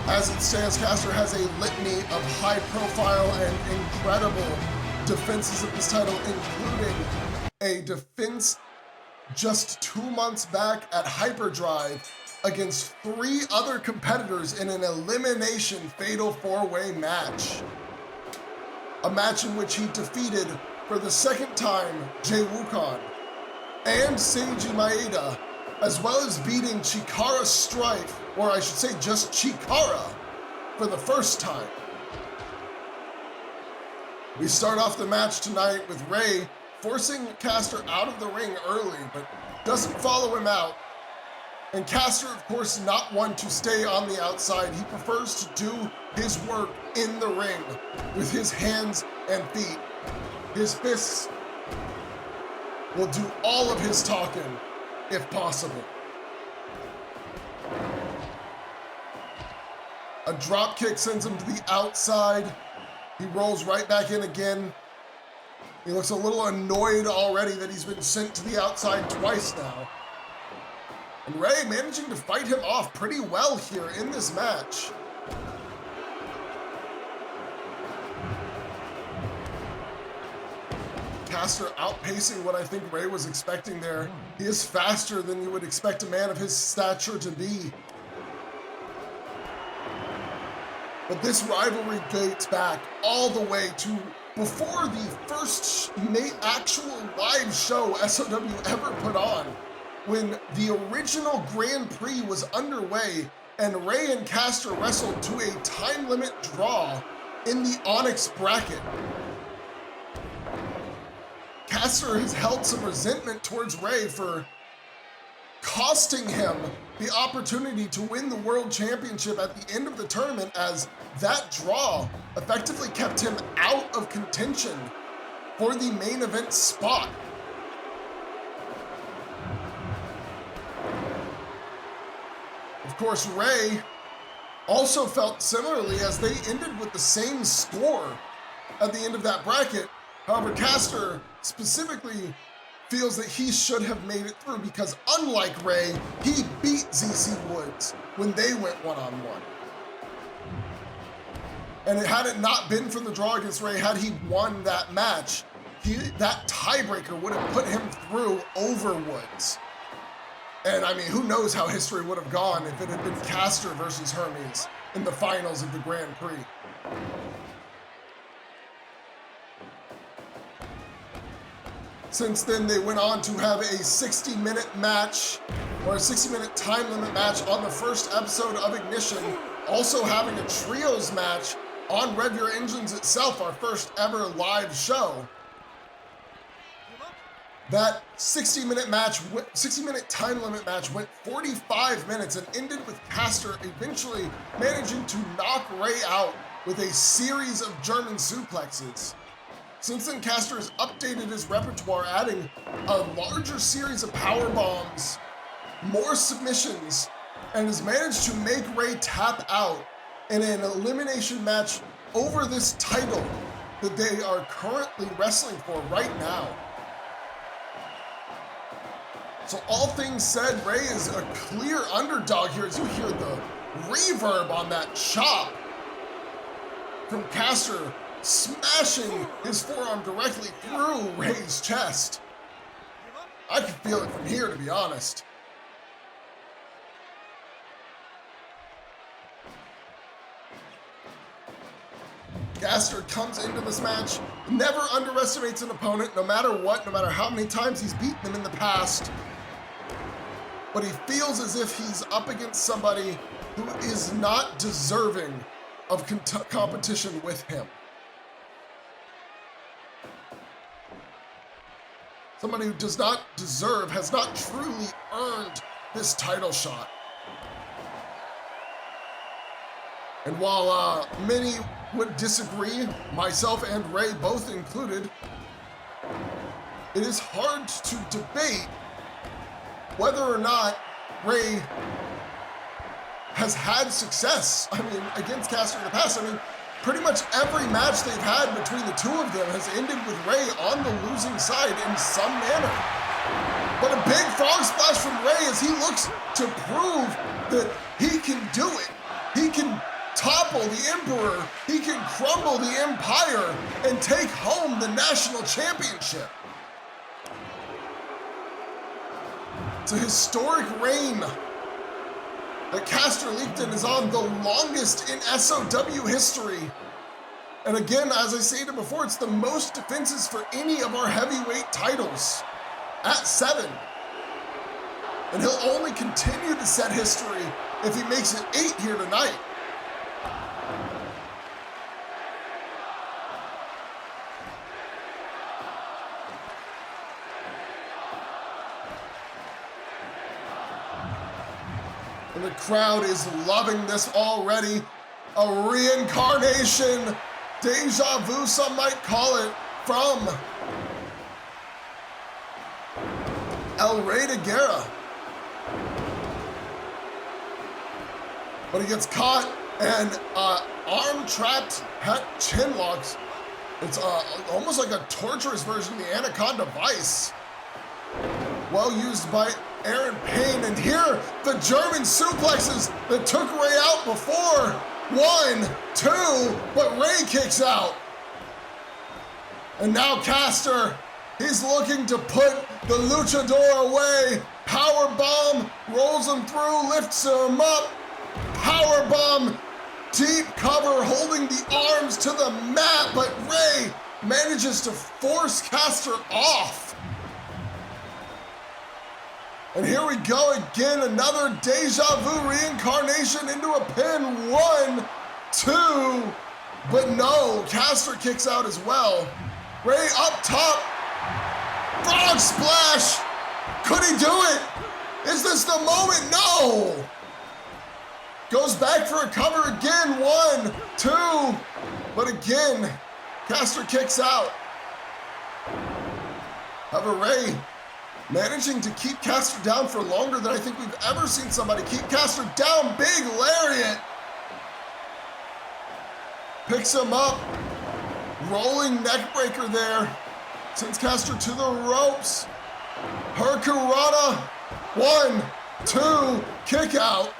As it stands, Kastor has a litany of high-profile and incredible defenses of this title, including a defense just 2 months back at Hyperdrive against 3 other competitors in an elimination fatal 4-way match. A match in which he defeated, for the 2nd time, Jay Wukong and Seiji Maeda, as well as beating Chikara Strife, or I should say just Chikara, for the 1st time. We start off the match tonight with Rey forcing Kastor out of the ring early, but doesn't follow him out. And Kastor, of course, not one to stay on the outside. He prefers to do his work in the ring with his hands and feet. His fists will do all of his talking, if possible. A drop kick sends him to the outside. He rolls right back in again. He looks a little annoyed already that he's been sent to the outside twice now. And Rey managing to fight him off pretty well here in this match. Kastor outpacing what I think Rey was expecting there. He is faster than you would expect a man of his stature to be. But this rivalry dates back all the way to before the first actual live show SOW ever put on, when the original Grand Prix was underway and Rey and Kastor wrestled to a time limit draw in the Onyx bracket. Kastor has held some resentment towards Rey for costing him the opportunity to win the World Championship at the end of the tournament, as that draw effectively kept him out of contention for the main event spot. Of course, Rey also felt similarly as they ended with the same score at the end of that bracket. However, Kastor specifically feels that he should have made it through because, unlike Rey, he beat ZC Woods when they went one-on-one. And had it not been for the draw against Rey, had he won that match, that tiebreaker would have put him through over Woods. And I mean, who knows how history would have gone if it had been Kastor versus Hermes in the finals of the Grand Prix. Since then, they went on to have a 60-minute match, or a 60-minute time limit match on the first episode of Ignition, also having a trios match on Rev Your Engines itself, our first ever live show. That 60-minute time limit match went 45 minutes and ended with Kastor eventually managing to knock Rey out with a series of German suplexes. Since then, Kastor has updated his repertoire, adding a larger series of power bombs, more submissions, and has managed to make Rey tap out in an elimination match over this title that they are currently wrestling for right now. So all things said, Rey is a clear underdog here as you hear the reverb on that chop from Kastor smashing his forearm directly through Rey's chest. I can feel it from here, to be honest. Kastor comes into this match, never underestimates an opponent, no matter what, no matter how many times he's beaten them in the past. But he feels as if he's up against somebody who is not deserving of competition with him. Somebody who does not deserve, has not truly earned this title shot. And while many would disagree, myself and Rey both included, it is hard to debate whether or not Rey has had success, against Kastor in the past. Pretty much every match they've had between the two of them has ended with Rey on the losing side in some manner. But a big frog splash from Rey as he looks to prove that he can do it. He can topple the Emperor, he can crumble the Empire, and take home the national championship. It's a historic reign that Kastor Liechten is on, the longest in SOW history. And again, as I stated before, it's the most defenses for any of our heavyweight titles at 7. And he'll only continue to set history if he makes it 8 here tonight. And the crowd is loving this already. A reincarnation, deja vu, some might call it, from El Rey de Guerra. But he gets caught and arm trapped chin locks. It's almost like a torturous version of the Anaconda Vice. Well used by Erren, Payne, and here the German suplexes that took Ray out before. 1, 2, but Ray kicks out. And now Kastor, he's looking to put the luchador away. Power bomb, rolls him through, lifts him up. Power bomb, deep cover, holding the arms to the mat, but Ray manages to force Kastor off. And here we go again, another deja vu reincarnation into a pin. 1, 2, but no, Kastor kicks out as well. Ray up top, frog splash. Could he do it? Is this the moment? No. Goes back for a cover again. 1, 2, but again, Kastor kicks out. However, Ray managing to keep Kastor down for longer than I think we've ever seen somebody keep Kastor down. Big lariat. Picks him up. Rolling neck breaker there. Sends Kastor to the ropes. Hurricanrana. 1, 2, kick out.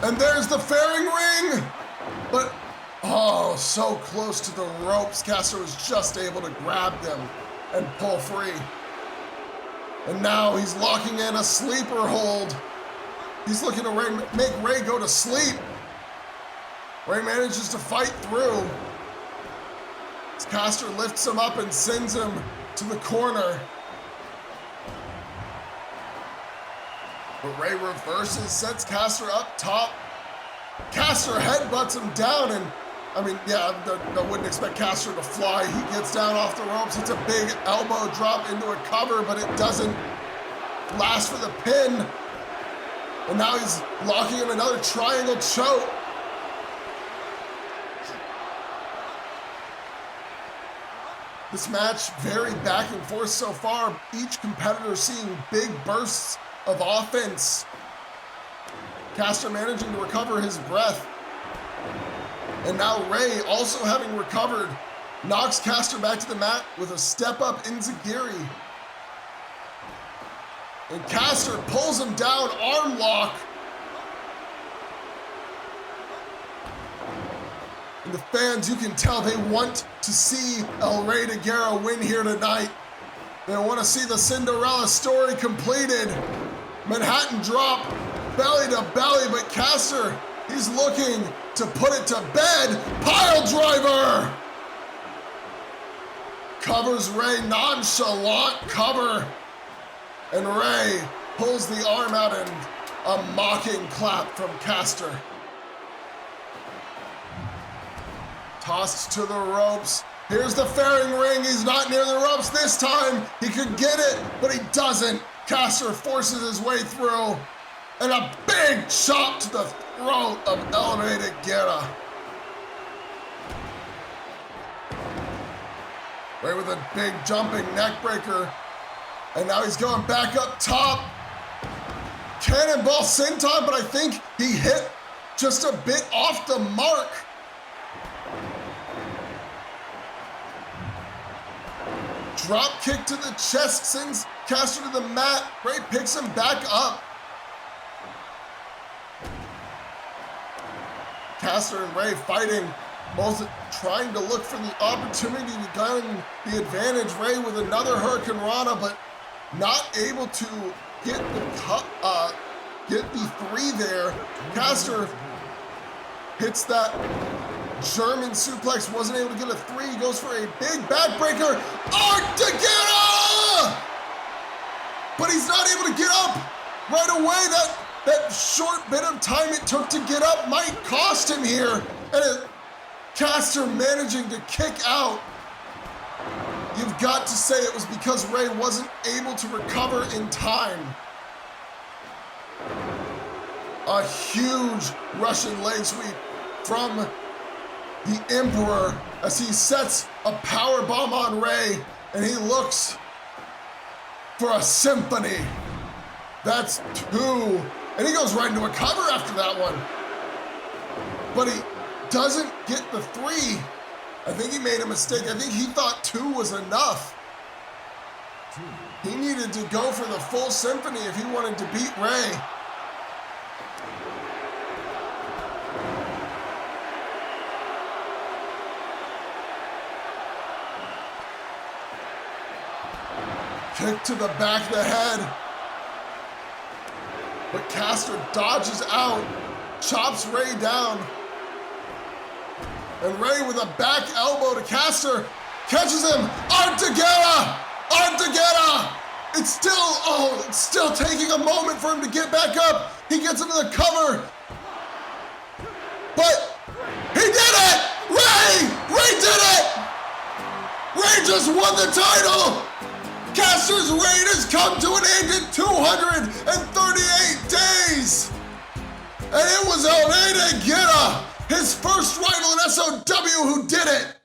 And there's the fairing ring. But oh, so close to the ropes. Kastor was just able to grab them and pull free. And now he's locking in a sleeper hold. He's looking to make Ray go to sleep. Ray manages to fight through. As Kastor lifts him up and sends him to the corner. But Ray reverses, sets Kastor up top. Kastor headbutts him down, and I mean, yeah, I wouldn't expect Kastor to fly. He gets down off the ropes. It's a big elbow drop into a cover, but it doesn't last for the pin. And now he's locking in another triangle choke. This match very back and forth so far. Each competitor seeing big bursts of offense. Kastor managing to recover his breath. And now Ray, also having recovered, knocks Kastor back to the mat with a step-up enziguri. And Kastor pulls him down, arm lock. And the fans, you can tell they want to see El Rey de Guerra win here tonight. They want to see the Cinderella story completed. Manhattan drop, belly to belly, but Kastor, he's looking to put it to bed. Pile driver! Covers Ray, nonchalant cover. And Ray pulls the arm out and a mocking clap from Kastor. Tossed to the ropes. Here's the fairing ring. He's not near the ropes this time. He could get it, but he doesn't. Kastor forces his way through. And a big chop to the throat of El Rey de Guerra. Ray with a big jumping neck breaker. And now he's going back up top. Cannonball senton, but I think he hit just a bit off the mark. Drop kick to the chest sends Kastor to the mat. Ray picks him back up. Kastor and Ray fighting, both trying to look for the opportunity to gain the advantage. Ray with another Hurricanrana, but not able to get the three there. Kastor hits that German suplex, wasn't able to get a three. He goes for a big backbreaker. Guerra! But he's not able to get up right away. That short bit of time it took to get up might cost him here. And Kastor managing to kick out. You've got to say it was because Ray wasn't able to recover in time. A huge Russian leg sweep from the Emperor as he sets a power bomb on Ray, and he looks for a symphony. That's two. And he goes right into a cover after that one. But he doesn't get the three. I think he made a mistake. I think he thought two was enough. 2. He needed to go for the full symphony if he wanted to beat Ray. Kick to the back of the head. But Kastor dodges out, chops Ray down. And Ray with a back elbow to Kastor, catches him. Guerra! Guerra! It's still taking a moment for him to get back up. He gets into the cover. But he did it! Ray did it! Ray just won the title! Kastor's reign has come to an end in 238 days! And it was Guerra, his first rival in SOW, who did it!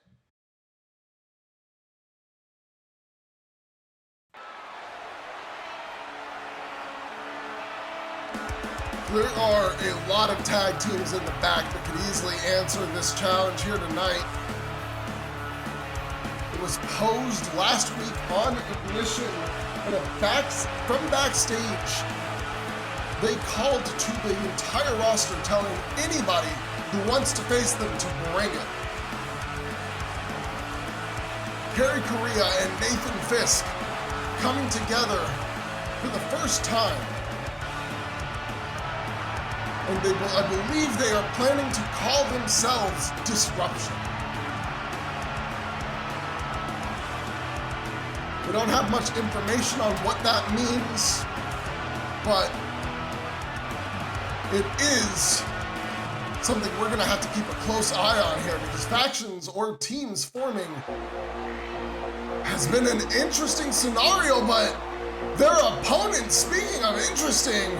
There are a lot of tag teams in the back that could easily answer this challenge here tonight. It was posed last week on Ignition, and from backstage, they called to the entire roster telling anybody who wants to face them to bring it. Kerry, Correa, and Nathan Fisk coming together for the first time. And I believe they are planning to call themselves Disruption. We don't have much information on what that means, but it is something we're gonna have to keep a close eye on here, because factions or teams forming has been an interesting scenario, but their opponents, speaking of interesting,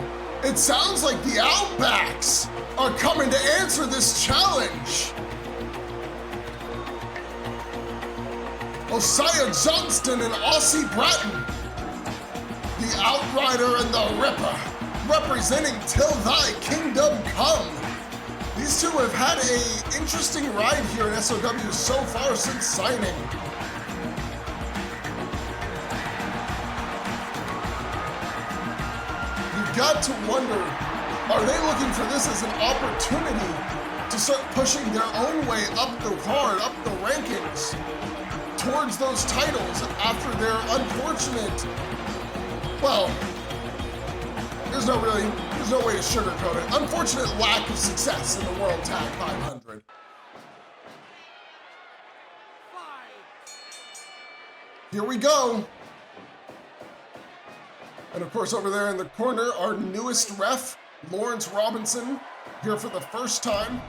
it sounds like the Outbacks are coming to answer this challenge. Osiah Johnston and Aussie Bratton, the Outrider and the Ripper, representing Till Thy Kingdom Come. These two have had an interesting ride here in SOW so far since signing. You've got to wonder, are they looking for this as an opportunity to start pushing their own way up the card, up the rankings, towards those titles after their unfortunate, well, there's no way to sugarcoat it, unfortunate lack of success in the World Tag 500. Here we go. And of course, over there in the corner, our newest ref, Lawrence Robinson, here for the first time.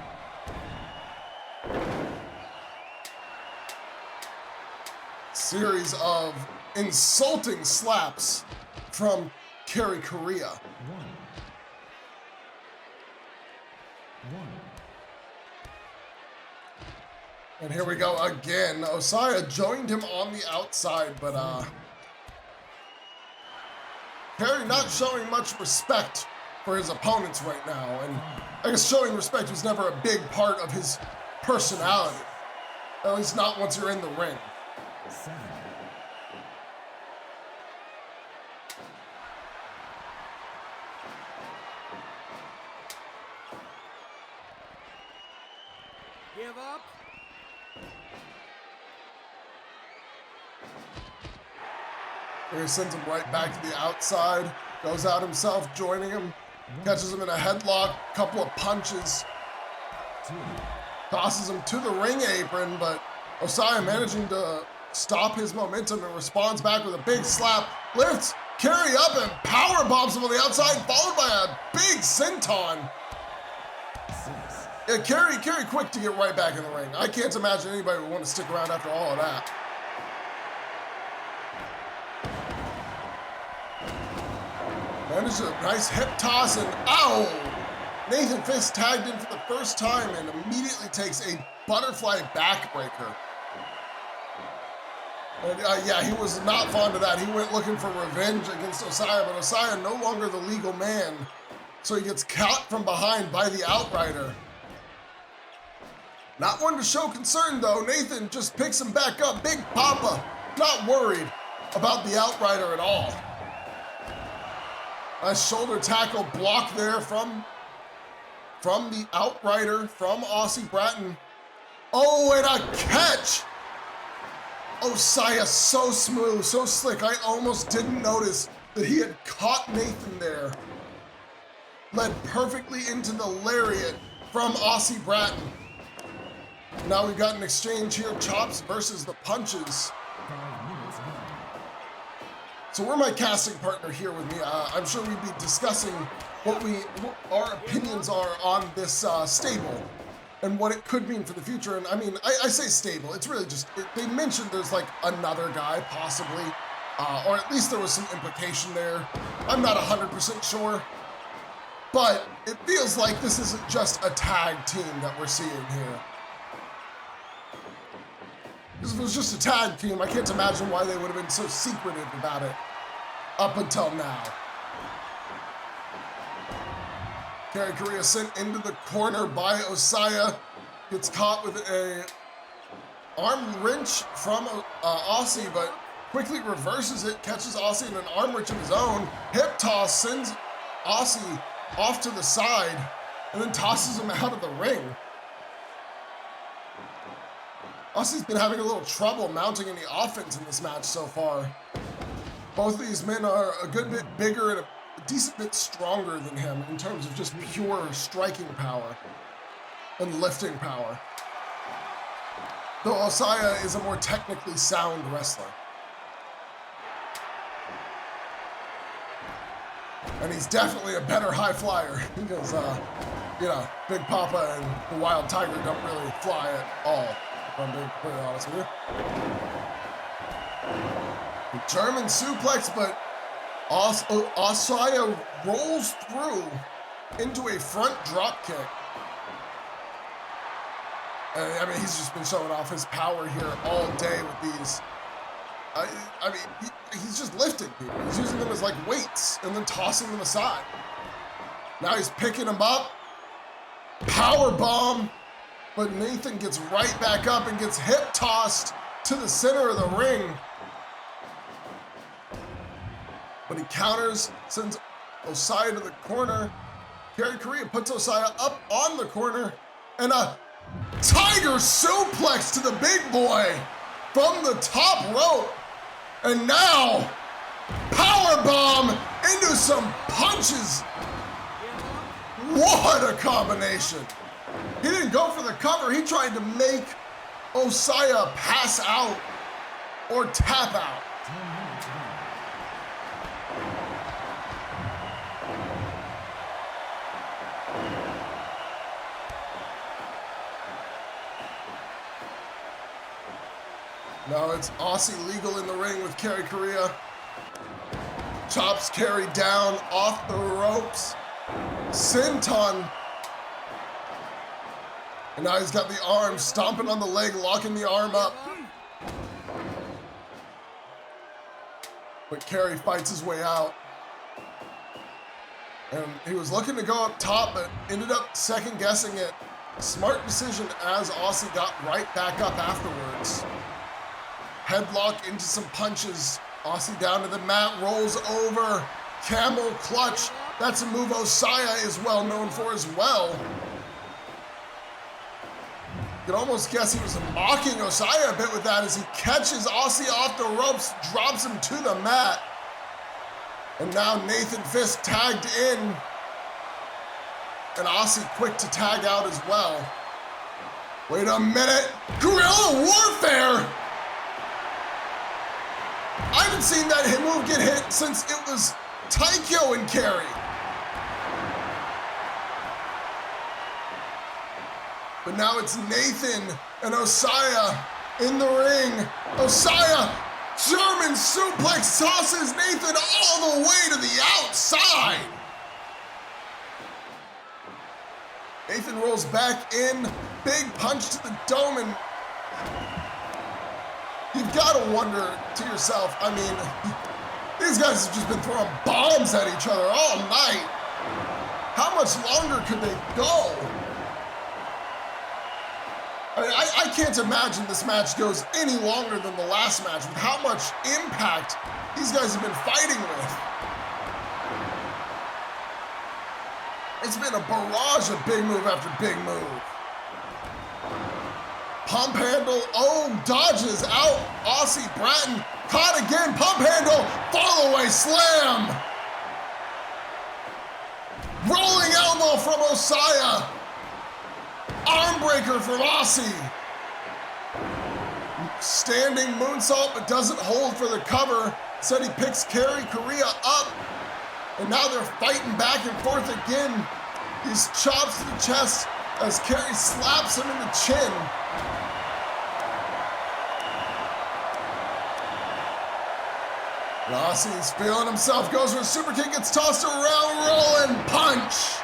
Series of insulting slaps from Kerry, Correa. 1. And here we go again. Osiah joined him on the outside, but Kerry not showing much respect for his opponents right now. And I guess showing respect was never a big part of his personality. At least not once you're in the ring. 7. Give up. He sends him right back to the outside, goes out himself, joining him, catches him in a headlock, couple of punches, 2. tosses him to the ring apron, but Osiah managing to stop his momentum and responds back with a big slap, lifts Kerry up and power bombs him on the outside, followed by a big senton. 6. Yeah, Kerry quick to get right back in the ring. I can't imagine anybody would want to stick around after all of that. Managed a nice hip toss and ow! Nathan Fisk tagged in for the first time and immediately takes a butterfly backbreaker. And, yeah, he was not fond of that. He went looking for revenge against Osiah, but Osiah no longer the legal man. So he gets caught from behind by the Outrider. Not one to show concern though. Nathan just picks him back up. Big Papa, not worried. about the Outrider at all. Nice shoulder tackle block there from the Outrider, from Aussie Bratton. Oh, and a catch! Osaya so smooth, so slick. I almost didn't notice that he had caught Nathan there. Led perfectly into the lariat from Aussie Bratton. Now we've got an exchange here, chops versus the punches. 5 minutes left. So we're my casting partner here with me. I'm sure we'd be discussing what our opinions are on this stable and what it could mean for the future. And I mean, I say stable, it's really just, they mentioned there's like another guy possibly, or at least there was some implication there. I'm not 100% sure, but it feels like this isn't just a tag team that we're seeing here. Because if it was just a tag team, I can't imagine why they would have been so secretive about it up until now. Kerry Correa sent into the corner by Osaya. Gets caught with a arm wrench from Aussie, but quickly reverses it, catches Aussie in an arm wrench of his own. Hip toss sends Aussie off to the side, and then tosses him out of the ring. Aussie's been having a little trouble mounting any offense in this match so far. Both of these men are a good bit bigger and a decent bit stronger than him in terms of just pure striking power and lifting power. Though Osaya is a more technically sound wrestler. And he's definitely a better high flyer because, you know, Big Papa and the Wild Tiger don't really fly at all, if I'm being completely honest with you. The German suplex, but Osaya rolls through into a front drop kick. And, I mean, he's just been showing off his power here all day with these. I mean, he's just lifting people. He's using them as like weights and then tossing them aside. Now he's picking them up. Power bomb. But Nathan gets right back up and gets hip tossed to the center of the ring. But he counters, sends Osaya to the corner. Kerry Correa puts Osaya up on the corner. And a tiger suplex to the big boy from the top rope. And now, power bomb into some punches. What a combination. He didn't go for the cover. He tried to make Osaya pass out or tap out. 10 minutes left. Now it's Aussie legal in the ring with Kerry Correa. Chops Kerry down off the ropes. Senton. And now he's got the arm stomping on the leg, locking the arm up. But Kerry fights his way out. And he was looking to go up top, but ended up second guessing it. Smart decision as Aussie got right back up afterwards. Headlock into some punches. Aussie down to the mat, rolls over. Camel clutch. That's a move Osaya is well known for as well. You can almost guess he was mocking Osaya a bit with that as he catches Aussie off the ropes, drops him to the mat. And now Nathan Fisk tagged in. And Aussie quick to tag out as well. Wait a minute. Guerrilla warfare! I haven't seen that hit move get hit since it was Taikyo and Kerry. But now it's Nathan and Osaya in the ring. Osaya, German suplex, tosses Nathan all the way to the outside. Nathan rolls back in, big punch to the dome, and you've got to wonder to yourself, I mean, these guys have just been throwing bombs at each other all night. How much longer could they go? I mean, I can't imagine this match goes any longer than the last match with how much impact these guys have been fighting with. It's been a barrage of big move after big move. Pump handle, oh, dodges out. Aussie Bratton caught again, pump handle, fall away slam. Rolling elbow from Osaya. Arm breaker from Aussie. Standing moonsault, but doesn't hold for the cover. Said he picks Kerry Correa up. And now they're fighting back and forth again. These chops to the chest as Kerry slaps him in the chin. Rossi's feeling himself, goes for a super kick, gets tossed around, rolling punch.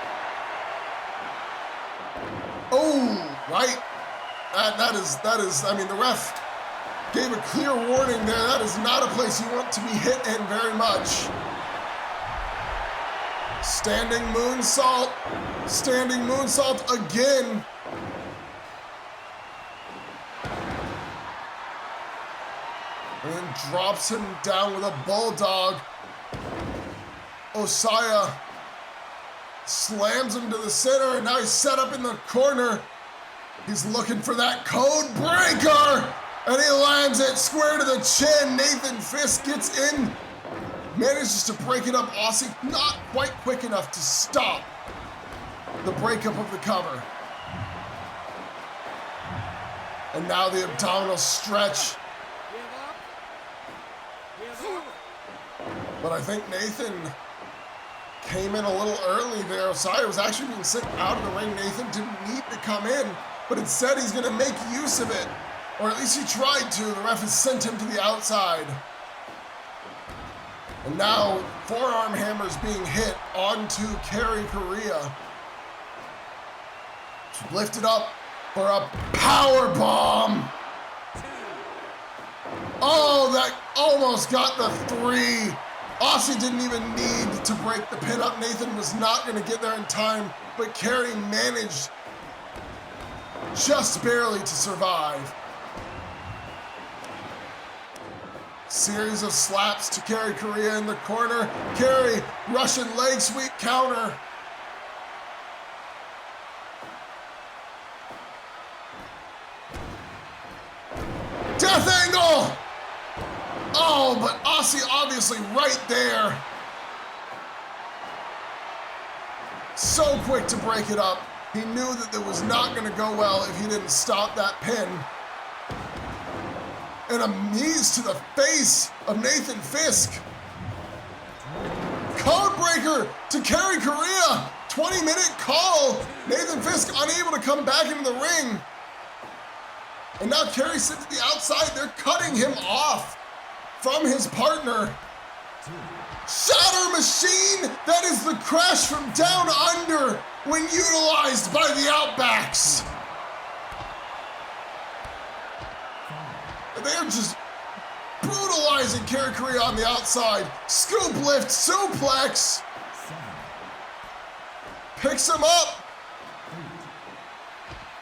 Oh, right. That is, I mean, the ref gave a clear warning there. That is not a place you want to be hit in very much. Standing moonsault again. And then drops him down with a bulldog. Osaya slams him to the center, and now he's set up in the corner. He's looking for that code breaker, and he lands it square to the chin. Nathan Fisk gets in, manages to break it up. Aussie not quite quick enough to stop the breakup of the cover. And now the abdominal stretch. But I think Nathan came in a little early there. Osaya was actually being sent out of the ring. Nathan didn't need to come in, but instead he's gonna make use of it. Or at least he tried to. The ref has sent him to the outside. And now forearm hammers being hit onto Kerry Correa. Lifted up for a power bomb. Oh, that almost got the 3. Aussie didn't even need to break the pin up. Nathan was not gonna get there in time, but Kerry managed just barely to survive. Series of slaps to Kerry Correa in the corner. Kerry, Russian leg sweep counter. Death angle! Oh, but Aussie obviously right there. So quick to break it up. He knew that it was not gonna go well if he didn't stop that pin. And a knees to the face of Nathan Fisk. Code breaker to Kerry Correa. 20-minute call. Nathan Fisk unable to come back into the ring. And now Kerry sits to the outside. They're cutting him off from his partner. Shatter machine, that is the crash from down under when utilized by the Outbacks. They're just brutalizing Kerry Correa on the outside. Scoop lift, suplex. Picks him up.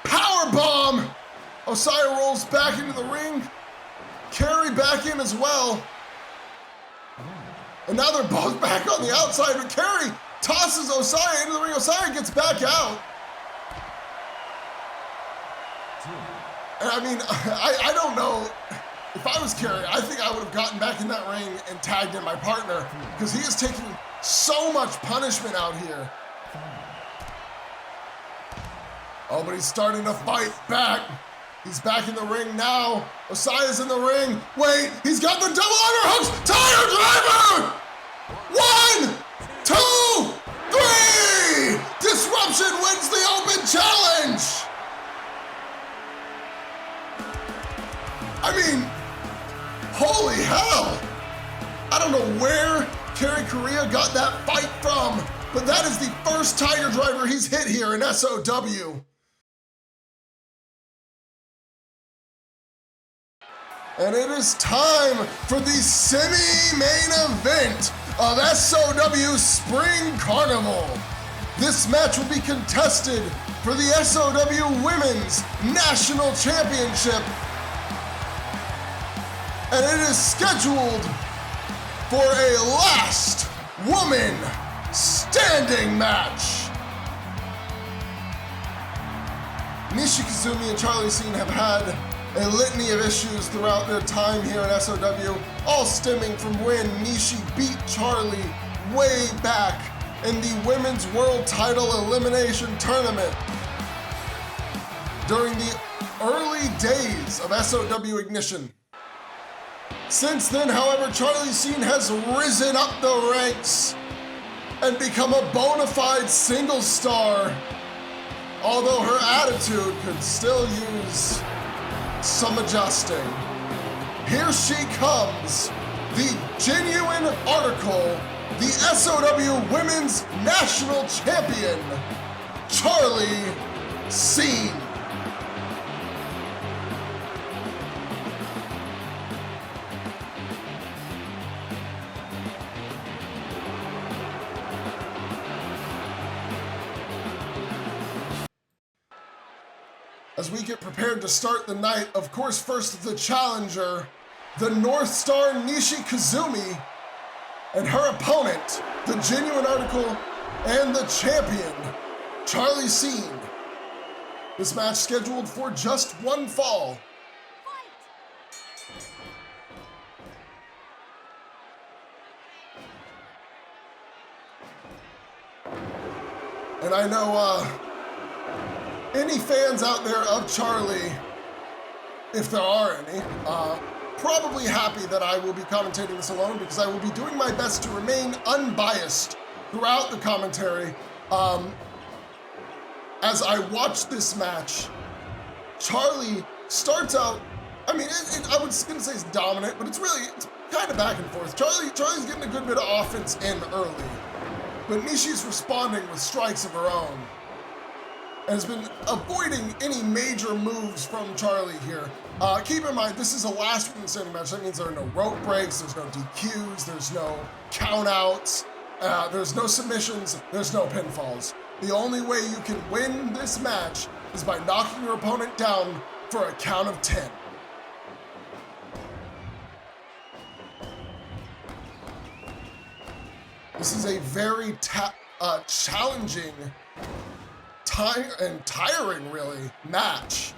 Power bomb. Osaya rolls back into the ring. Kerry back in as well. And now they're both back on the outside, but Kerry tosses Osaya into the ring. Osaya gets back out. And I mean, I don't know. If I was Kerry, I think I would have gotten back in that ring and tagged in my partner, because he is taking so much punishment out here. Oh, but he's starting to fight back. He's back in the ring now. Osaya's in the ring. Wait, he's got the double underhooks. Tire driver! 1, 2, 3! Disruption wins the open challenge! I mean, holy hell! I don't know where Kerry Correa got that fight from, but that is the first Tiger Driver he's hit here in SOW. And it is time for the semi-main event of SOW Spring Carnival. This match will be contested for for the SOW Women's National Championship. And it is scheduled for a last woman standing match. Nishi, Kazumi, and Charli Scene have had a litany of issues throughout their time here at SOW, all stemming from when Nishi beat Charli way back in the Women's World Title Elimination Tournament during the early days of SOW Ignition. Since then, however, Charli Scene has risen up the ranks and become a bona fide single star, although her attitude could still use some adjusting. Here she comes, the genuine article, the SOW Women's National Champion, Charli Scene. As we get prepared to start the night, of course, first the challenger, the North Star Nishi Kazumi, and her opponent, the genuine article and the champion, Charli Scene. This match scheduled for just one fall. And I know, any fans out there of Charli, if there are any, probably happy that I will be commentating this alone because I will be doing my best to remain unbiased throughout the commentary. As I watch this match, Charli starts out, I mean, I was gonna say it's dominant, but it's kind of back and forth. Charli's getting a good bit of offense in early, but Nishi's responding with strikes of her own, and has been avoiding any major moves from Charli here. Keep in mind, this is a last woman standing match. That means there are no rope breaks, there's no DQs, there's no countouts, there's no submissions, there's no pinfalls. The only way you can win this match is by knocking your opponent down for a count of 10. This is a very challenging and tiring, really, match.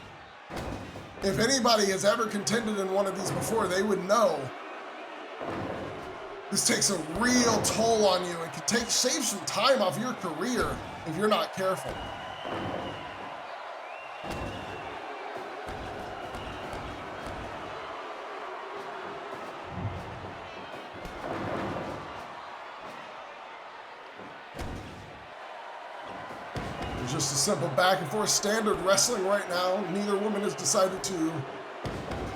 If anybody has ever contended in one of these before, they would know this takes a real toll on you and can save some time off your career if you're not careful. Just a simple back and forth standard wrestling right now. Neither woman has decided to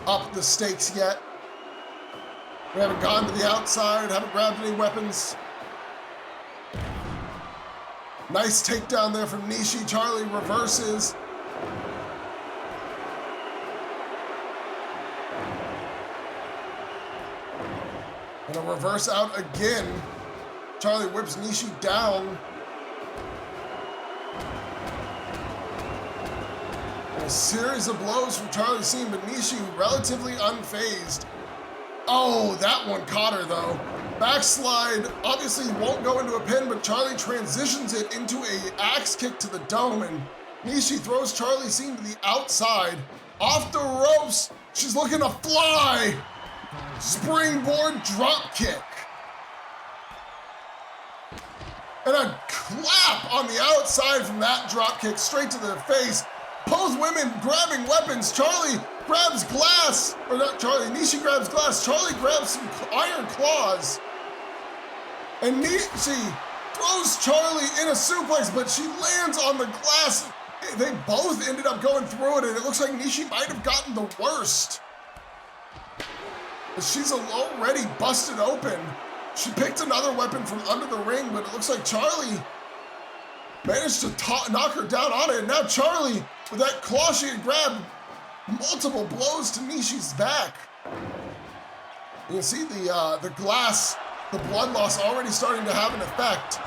up the stakes yet. We haven't gone to the outside, haven't grabbed any weapons. Nice takedown there from Nishi. Charli reverses. And a reverse out again. Charli whips Nishi down. A series of blows from Charli Scene, but Nishi relatively unfazed. Oh, that one caught her though. Backslide obviously won't go into a pin, but Charli transitions it into a axe kick to the dome, and Nishi throws Charli Scene to the outside. Off the ropes, she's looking to fly. Springboard drop kick. And a clap on the outside from that drop kick straight to the face. Both women grabbing weapons. Charli grabs glass, or not Charli, Nishi grabs glass. Charli grabs some iron claws. And Nishi throws Charli in a suplex, but she lands on the glass. They both ended up going through it, and it looks like Nishi might have gotten the worst. But she's already busted open. She picked another weapon from under the ring, but it looks like Charli managed to knock her down on it. And now Charli, with that claw, she had grabbed multiple blows to Nishi's back. You can see the glass, the blood loss already starting to have an effect.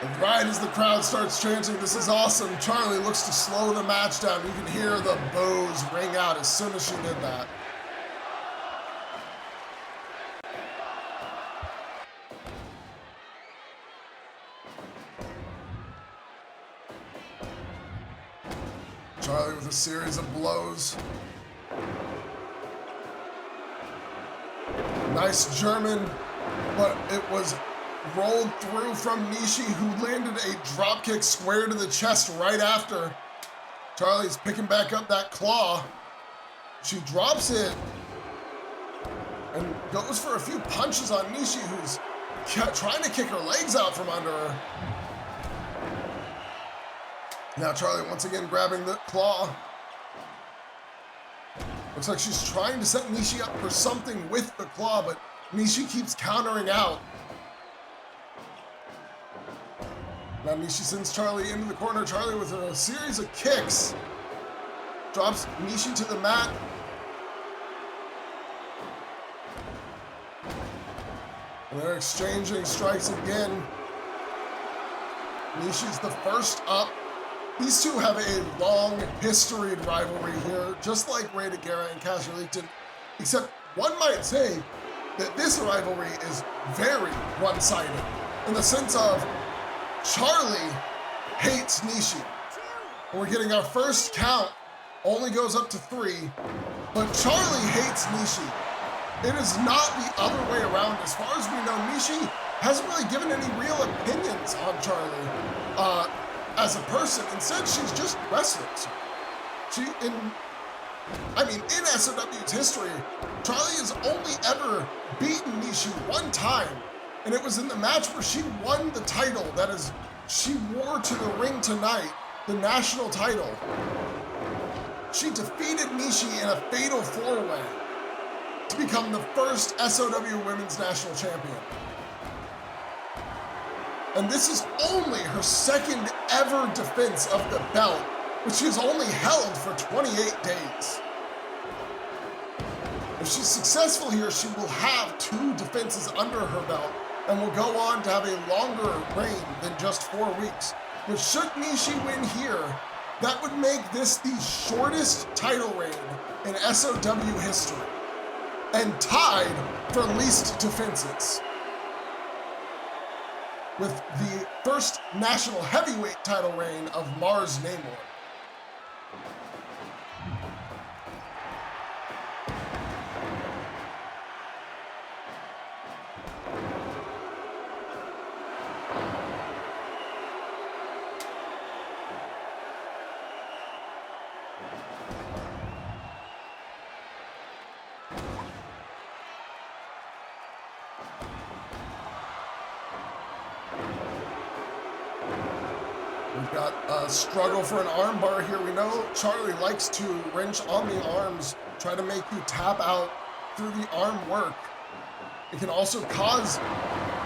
And right as the crowd starts chanting, "This is awesome," Charli looks to slow the match down. You can hear the boos ring out as soon as she did that. Charli with a series of blows. Nice German, but it was rolled through from Nishi, who landed a dropkick square to the chest right after. Charli's picking back up that claw. She drops it and goes for a few punches on Nishi, who's trying to kick her legs out from under her. Now Charli once again grabbing the claw. Looks like she's trying to set Nishi up for something with the claw, but Nishi keeps countering out. Now Nishi sends Charli into the corner. Charli with a series of kicks. Drops Nishi to the mat. And they're exchanging strikes again. Nishi's the first up. These two have a long historied rivalry here, just like Guerra and Kastor Liechten, except one might say that this rivalry is very one-sided, in the sense of Charli hates Nishi. And we're getting our first count, only goes up to 3, but Charli hates Nishi. It is not the other way around. As far as we know, Nishi hasn't really given any real opinions on Charli as a person. Instead, she's just wrestles. In SOW's history, Charli has only ever beaten Nishi one time, and it was in the match where she won the title. That is, she wore to the ring tonight, the national title. She defeated Nishi in a fatal 4-way to become the first SOW Women's National Champion. And this is only her second ever defense of the belt, which she has only held for 28 days. If she's successful here, she will have 2 defenses under her belt and will go on to have a longer reign than just 4 weeks. But should Nishi win here, that would make this the shortest title reign in SOW history and tied for least defenses with the first national heavyweight title reign of Mars Namor. We've got a struggle for an armbar here. We know Charli likes to wrench on the arms, try to make you tap out through the arm work. It can also cause,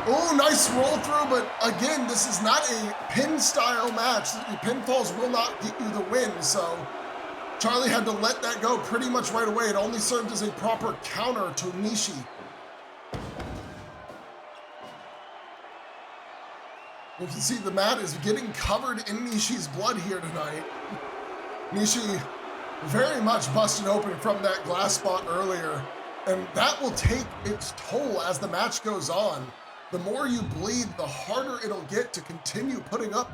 oh, nice roll through, but again, this is not a pin style match. The pinfalls will not get you the win, so Charli had to let that go pretty much right away. It only served as a proper counter to Nishi. You can see the mat is getting covered in Nishi's blood here tonight. Nishi very much busted open from that glass spot earlier, and that will take its toll as the match goes on. The more you bleed, the harder it'll get to continue putting up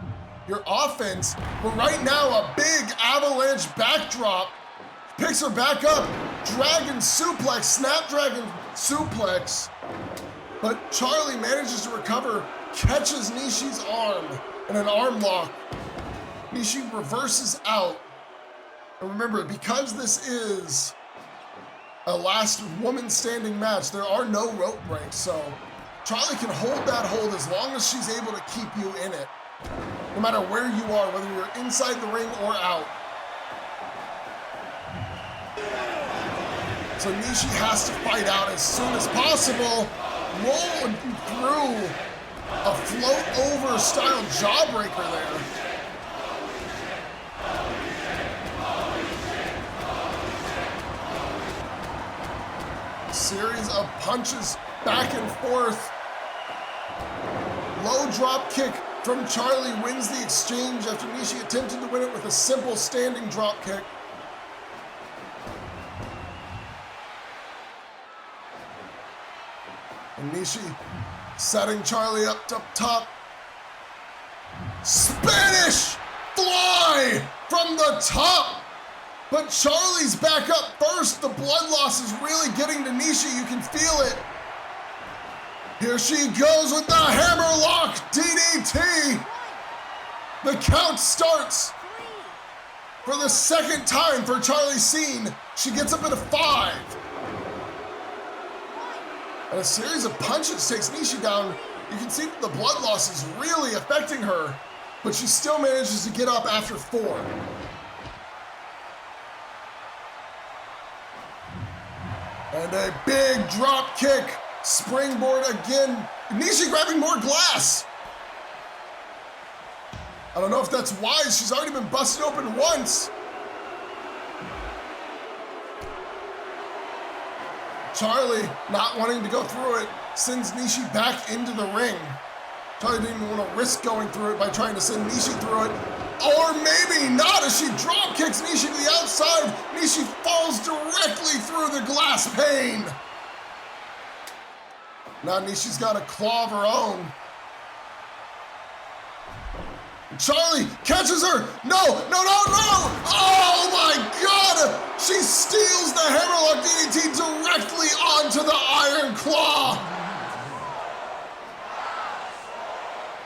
your offense. But right now, a big avalanche backdrop picks her back up. Dragon suplex, snapdragon suplex. But Charli manages to recover, catches Nishi's arm in an arm lock. Nishi reverses out. And remember, because this is a last woman standing match, there are no rope breaks, so Charli can hold that hold as long as she's able to keep you in it, no matter where you are, whether you're inside the ring or out. So Nishi has to fight out as soon as possible, rolling through a float over style jawbreaker there. Series of punches back and forth. Low drop kick from Charli wins the exchange after Nishi attempted to win it with a simple standing drop kick. And Nishi setting Charli up top. Spanish fly from the top. But Charli's back up first. The blood loss is really getting to Nishi. You can feel it. Here she goes with the hammerlock DDT. The count starts for the second time for Charli Scene. She gets up at a 5. And a series of punches takes Nishi down. You can see that the blood loss is really affecting her, but she still manages to get up after 4. And a big drop kick. Springboard again. Nishi grabbing more glass. I don't know if that's wise. She's already been busted open once. Charli, not wanting to go through it, sends Nishi back into the ring. Charli didn't even want to risk going through it by trying to send Nishi through it. Or maybe not, as she drop kicks Nishi to the outside. Nishi falls directly through the glass pane. Now Nishi's got a claw of her own. Charli catches her. No. Oh my God. She steals the hammerlock DDT directly onto the iron claw.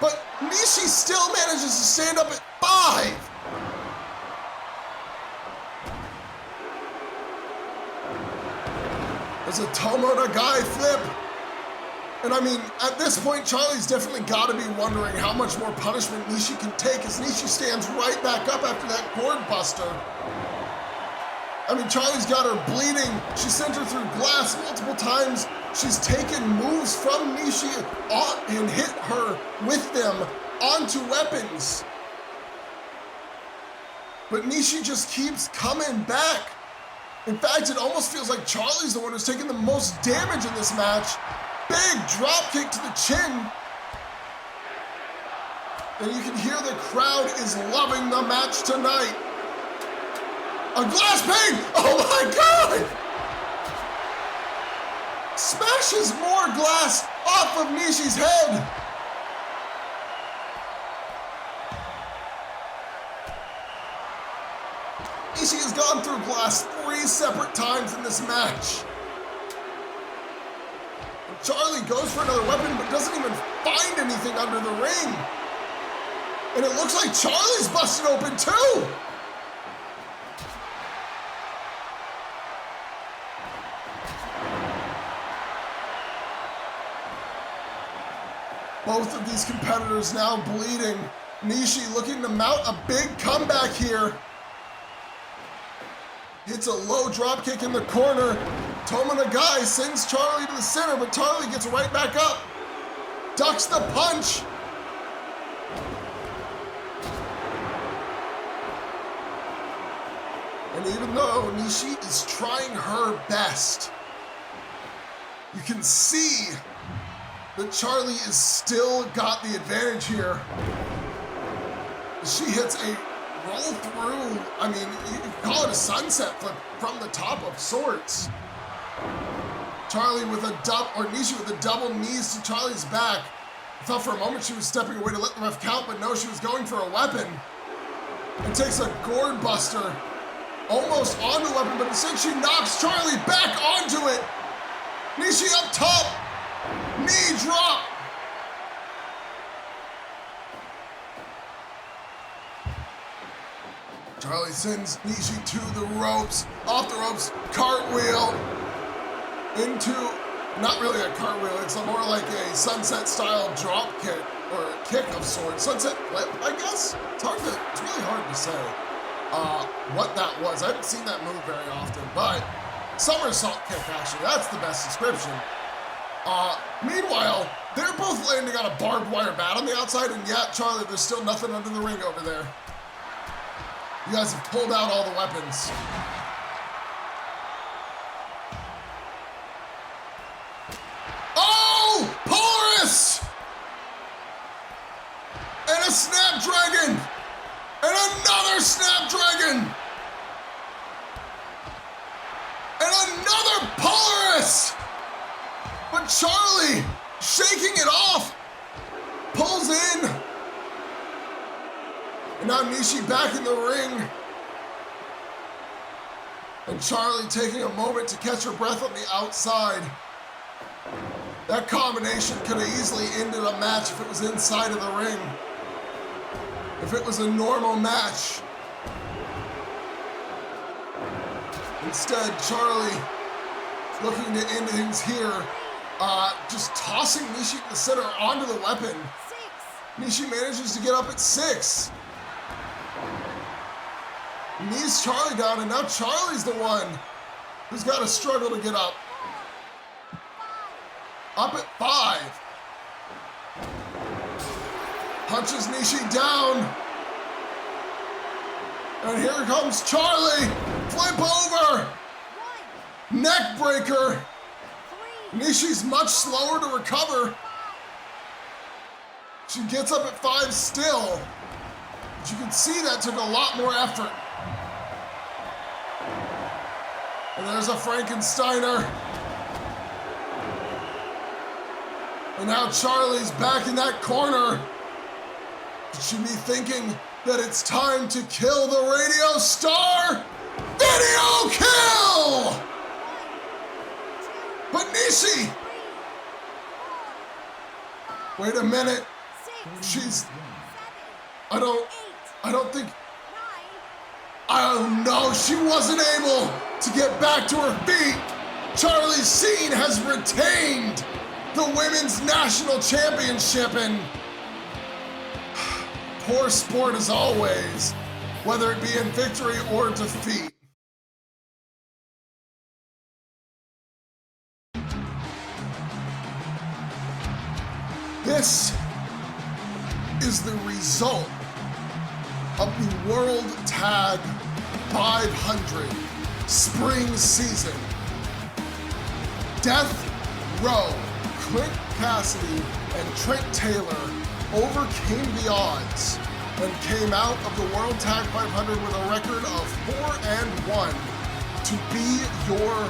But Nishi still manages to stand up at 5. There's a Tomo Nagai flip. And I mean, at this point, Charli's definitely got to be wondering how much more punishment Nishi can take, as Nishi stands right back up after that cord buster. I mean, Charli's got her bleeding. She sent her through glass multiple times. She's taken moves from Nishi and hit her with them onto weapons. But Nishi just keeps coming back. In fact, it almost feels like Charli's the one who's taking the most damage in this match. Big drop kick to the chin. And you can hear the crowd is loving the match tonight. A glass pane! Oh my God! Smashes more glass off of Nishi's head. Nishi has gone through glass 3 separate times in this match. Charli goes for another weapon, but doesn't even find anything under the ring. And it looks like Charli's busted open too. Both of these competitors now bleeding. Nishi looking to mount a big comeback here. Hits a low drop kick in the corner. Tomo Nagai sends Charli to the center, but Charli gets right back up. Ducks the punch. And even though Nishi is trying her best, you can see that Charli is still got the advantage here. She hits a roll through, I mean, you can call it a sunset flip from the top of sorts. Charli with a Nishi with the double knees to Charli's back. I thought for a moment she was stepping away to let the ref count, but no, she was going for a weapon. And takes a gourd buster almost onto the weapon, but instead she knocks Charli back onto it. Nishi up top, knee drop. Charli sends Nishi to the ropes, off the ropes, cartwheel, into, not really a cartwheel, it's more like a sunset style drop kick, or a kick of sorts. Sunset flip, I guess? It's really hard to say what that was. I haven't seen that move very often, but somersault kick, actually, that's the best description. Meanwhile, they're both landing on a barbed wire mat on the outside, and yeah, Charli, there's still nothing under the ring over there. You guys have pulled out all the weapons. Oh, Polaris! Charli shaking it off, pulls in. And now Nishi back in the ring. And Charli taking a moment to catch her breath on the outside. That combination could have easily ended a match if it was inside of the ring. If it was a normal match. Instead, Charli looking to end things here. Just tossing Nishi to the center onto the weapon. Nishi manages to get up at 6. Knees Charli down, and now Charli's the one who's got to struggle to get up. Up at 5. Punches Nishi down. And here comes Charli. Flip over. Neck breaker. Nishi's much slower to recover. She gets up at 5 still. But you can see that took a lot more effort. And there's a Frankensteiner. And now Charli's back in that corner. Should she be thinking that it's time to kill the radio star? Video kill! But Nishi! Wait a minute. She's... I don't think... Oh no, she wasn't able to get back to her feet. Charli Scene has retained the Women's National Championship, and poor sport as always, whether it be in victory or defeat. This is the result of the World Tag 500 spring season. Death Row, Clint Kassidy and Trent Taylor overcame the odds and came out of the World Tag 500 with a record of 4-1 to be your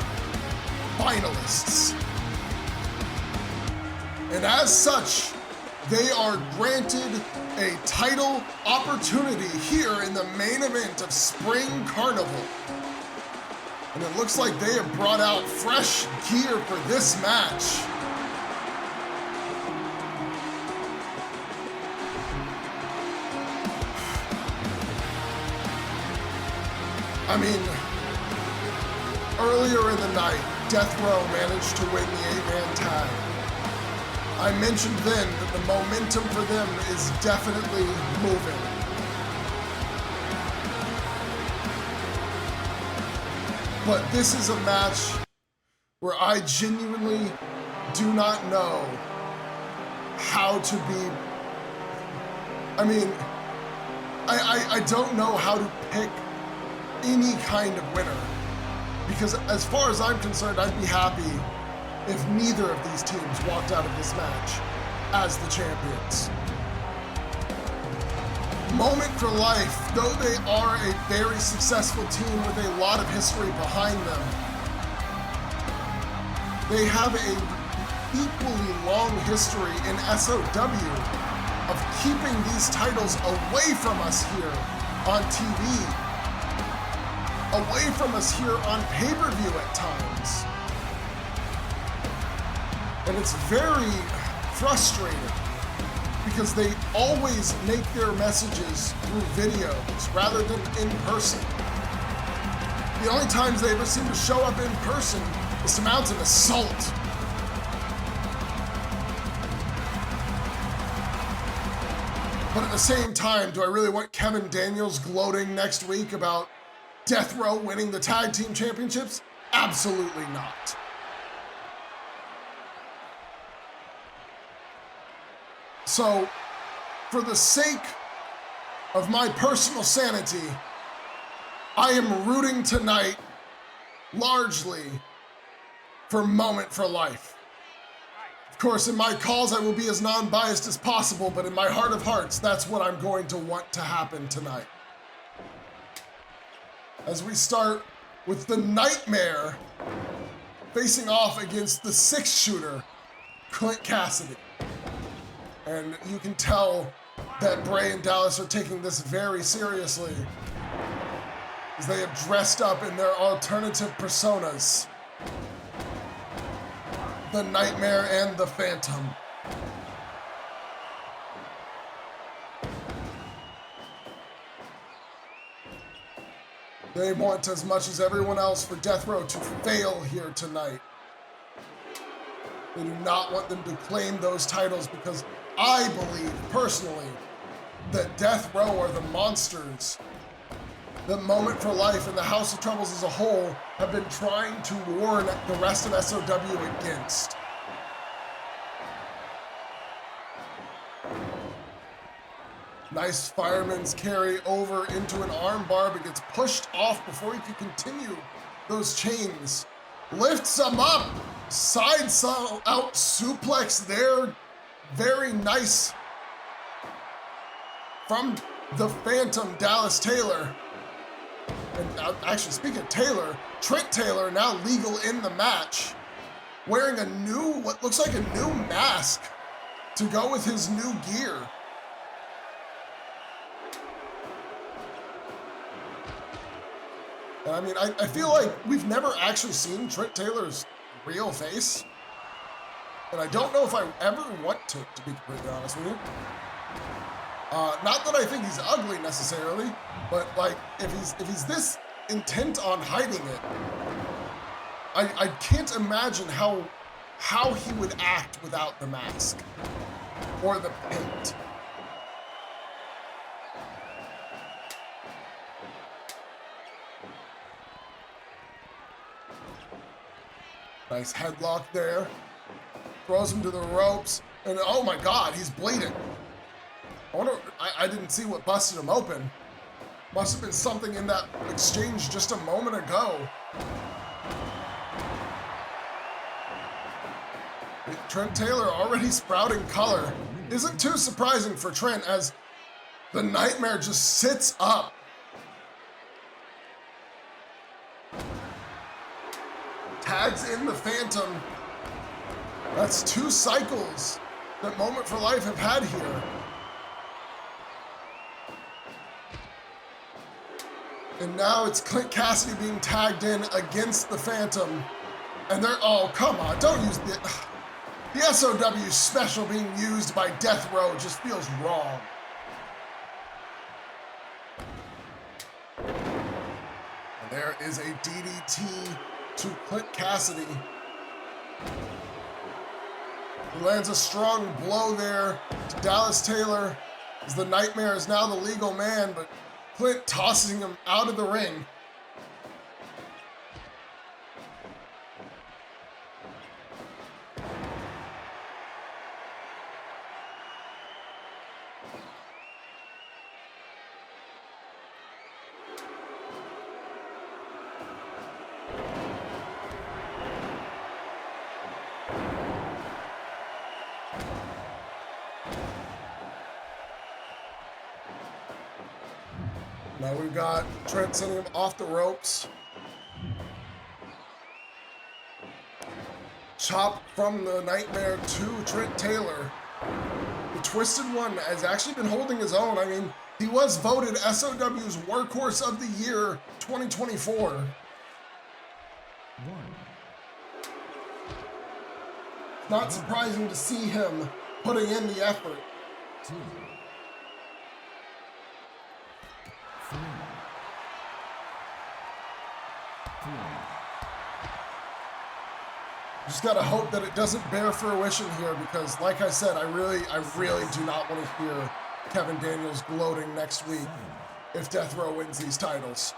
finalists. And as such, they are granted a title opportunity here in the main event of Spring Carnival. And it looks like they have brought out fresh gear for this match. I mean, earlier in the night, Death Row managed to win the 8-man tag. I mentioned then that the momentum for them is definitely moving. But this is a match where I genuinely do not know how to be... I mean, I don't know how to pick any kind of winner. Because as far as I'm concerned, I'd be happy if neither of these teams walked out of this match as the champions. Moment for Life, though they are a very successful team with a lot of history behind them, they have a equally long history in SOW of keeping these titles away from us here on TV, away from us here on pay-per-view at times. And it's very frustrating because they always make their messages through videos rather than in person. The only times they ever seem to show up in person is to mount an assault. But at the same time, do I really want Kevin Daniels gloating next week about Death Row winning the tag team championships? Absolutely not. So, for the sake of my personal sanity, I am rooting tonight largely for Moment for Life. Of course, in my calls, I will be as non-biased as possible, but in my heart of hearts, that's what I'm going to want to happen tonight. As we start with the Nightmare facing off against the 6-shooter, Clint Kassidy. And you can tell that Bray and Dallas are taking this very seriously, as they have dressed up in their alternative personas. The Nightmare and the Phantom. They want as much as everyone else for Death Row to fail here tonight. They do not want them to claim those titles because I believe, personally, that Death Row are the monsters that Moment for Life and the House of Troubles as a whole have been trying to warn the rest of SOW against. Nice fireman's carry over into an armbar, but gets pushed off before he can continue those chains. Lifts him up, side out suplex there. Very nice from the Phantom, Dallas Taylor. And actually, speaking of Taylor, Trent Taylor now legal in the match, wearing a new, what looks like a new mask to go with his new gear. And I mean, I feel like we've never actually seen Trent Taylor's real face. And I don't know if I ever want to be completely honest with you. Not that I think he's ugly necessarily, but like if he's this intent on hiding it, I can't imagine how he would act without the mask or the paint. Nice headlock there. Throws him to the ropes, and oh my God, he's bleeding. I didn't see what busted him open. Must have been something in that exchange just a moment ago. Trent Taylor already sprouting color. Isn't too surprising for Trent, as the Nightmare just sits up. Tags in the Phantom. That's 2 cycles that Moment for Life have had here. And now it's Clint Kassidy being tagged in against the Phantom. And they're, oh, come on, don't use the SOW special being used by Death Row just feels wrong. And there is a DDT to Clint Kassidy. He lands a strong blow there to Dallas Taylor, as the Nightmare is now the legal man, but Clint tossing him out of the ring. Now we've got Trent sending him off the ropes. Chop from the Nightmare to Trent Taylor. The Twisted One has actually been holding his own. I mean, he was voted SOW's Workhorse of the Year 2024. Not surprising to see him putting in the effort. 2, 3, 4. Just gotta hope that it doesn't bear fruition here, because like I said, I really do not want to hear Kevin Daniels gloating next week if Death Row wins these titles.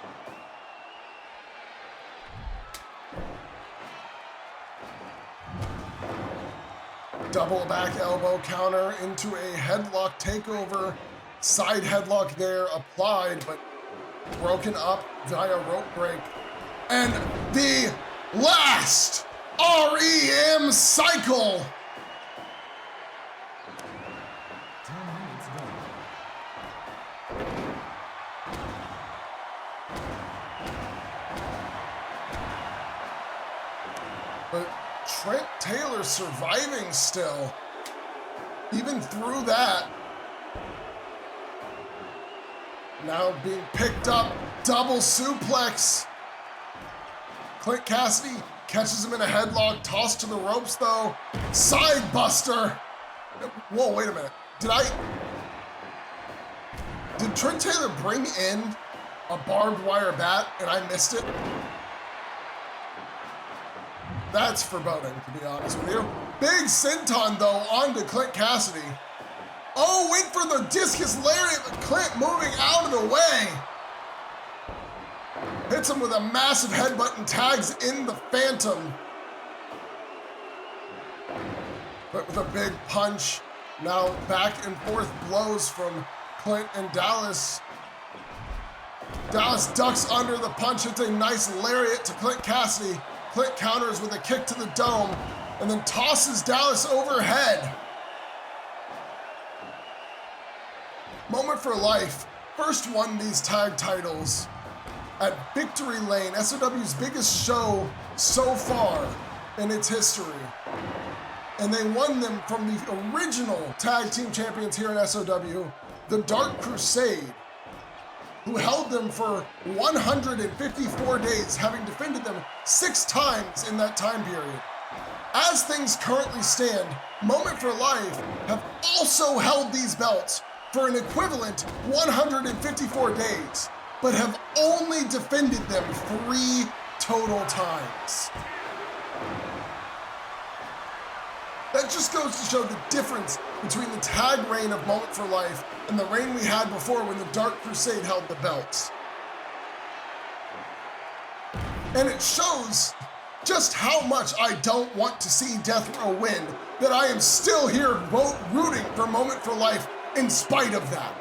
Double back elbow counter into a headlock takeover. Side headlock there applied, but broken up via rope break. And the last REM cycle. 10 minutes gone. But Trent Taylor Taylor surviving still. Even through that. Now being picked up, double suplex. Clint Kassidy catches him in a headlock, tossed to the ropes though. Side buster. Whoa, wait a minute. Did Trent Taylor bring in a barbed wire bat and I missed it? That's foreboding, to be honest with you. Big senton though onto Clint Kassidy. Oh, wait for the discus lariat, but Clint moving out of the way. Hits him with a massive headbutt and tags in the Phantom. But with a big punch. Now back and forth blows from Clint and Dallas. Dallas ducks under the punch, hits a nice lariat to Clint Kassidy. Clint counters with a kick to the dome and then tosses Dallas overhead. Moment for Life first won these tag titles at Victory Lane, SOW's biggest show so far in its history. And they won them from the original tag team champions here in SOW, the Dark Crusade, who held them for 154 days, having defended them 6 times in that time period. As things currently stand, Moment for Life have also held these belts for an equivalent 154 days, but have only defended them 3 total times. That just goes to show the difference between the tag reign of Moment for Life and the reign we had before when the Dark Crusade held the belts. And it shows just how much I don't want to see Death Row win, that I am still here rooting for Moment for Life in spite of that.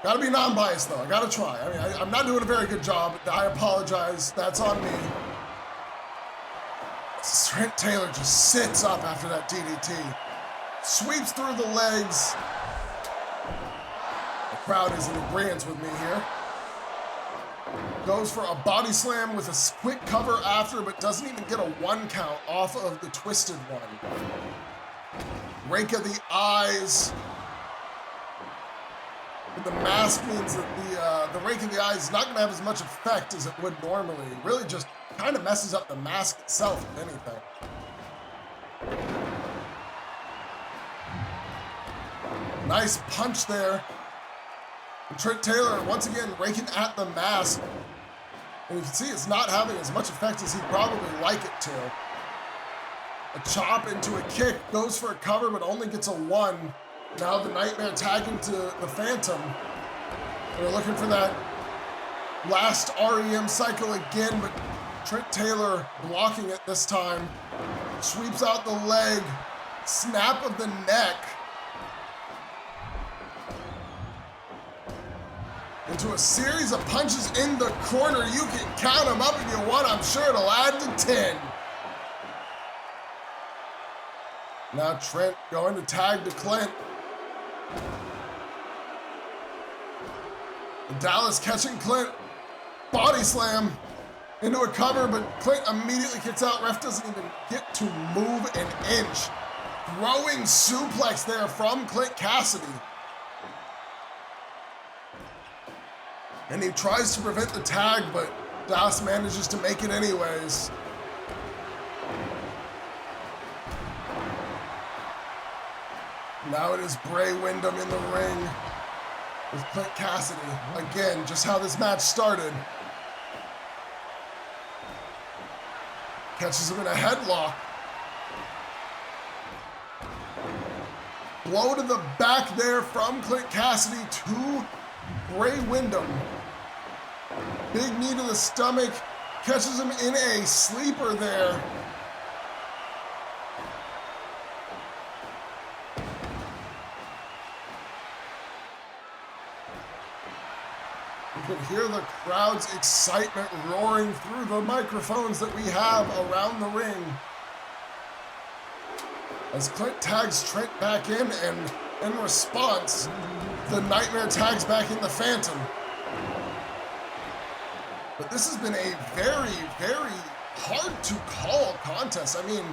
Gotta be non-biased though, I gotta try. I mean, I'm not doing a very good job. I apologize, that's on me. Trent Taylor just sits up after that DDT. Sweeps through the legs. The crowd is in agreement with me here. Goes for a body slam with a quick cover after, but doesn't even get a 1 count off of the twisted one. Rake of the eyes. The mask means that the rake of the eyes is not going to have as much effect as it would normally. It really just kind of messes up the mask itself, if anything. Nice punch there. And Trent Taylor, once again, raking at the mask. And you can see it's not having as much effect as he'd probably like it to. A chop into a kick, goes for a cover, but only gets a 1. Now the Nightmare tagging to the Phantom. They're looking for that last REM cycle again, but Trent Taylor blocking it this time. Sweeps out the leg, snap of the neck. Into a series of punches in the corner. You can count them up if you want. I'm sure it'll add to 10. Now Trent going to tag to Clint. Dallas catching Clint. Body slam into a cover, but Clint immediately kicks out. Ref doesn't even get to move an inch. Throwing suplex there from Clint Kassidy. And he tries to prevent the tag, but Dallas manages to make it anyways. Now it is Bray Windham in the ring with Clint Kassidy. Again, just how this match started. Catches him in a headlock. Blow to the back there from Clint Kassidy to Bray Windham. Big knee to the stomach. Catches him in a sleeper there. You can hear the crowd's excitement roaring through the microphones that we have around the ring. As Clint tags Trent back in, and in response, the Nightmare tags back in the Phantom. But this has been a very, very hard to call a contest. I mean,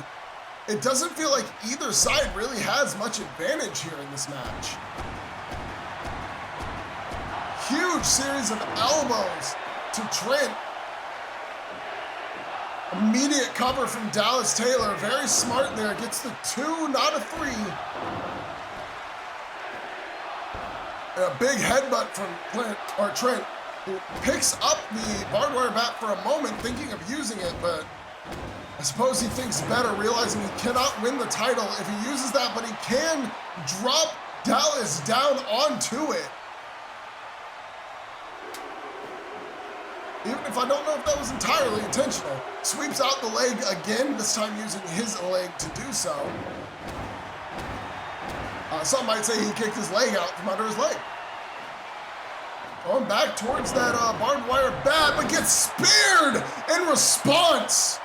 it doesn't feel like either side really has much advantage here in this match. Huge series of elbows to Trent. Immediate cover from Dallas Taylor. Very smart there. Gets the 2, not a 3. And a big headbutt from Trent, who picks up the barbed wire bat for a moment, thinking of using it, but I suppose he thinks better, realizing he cannot win the title if he uses that, but he can drop Dallas down onto it. Even if I don't know if that was entirely intentional. Sweeps out the leg again, this time using his leg to do so. Some might say he kicked his leg out from under his leg. Going back towards that barbed wire bat, but gets speared in response.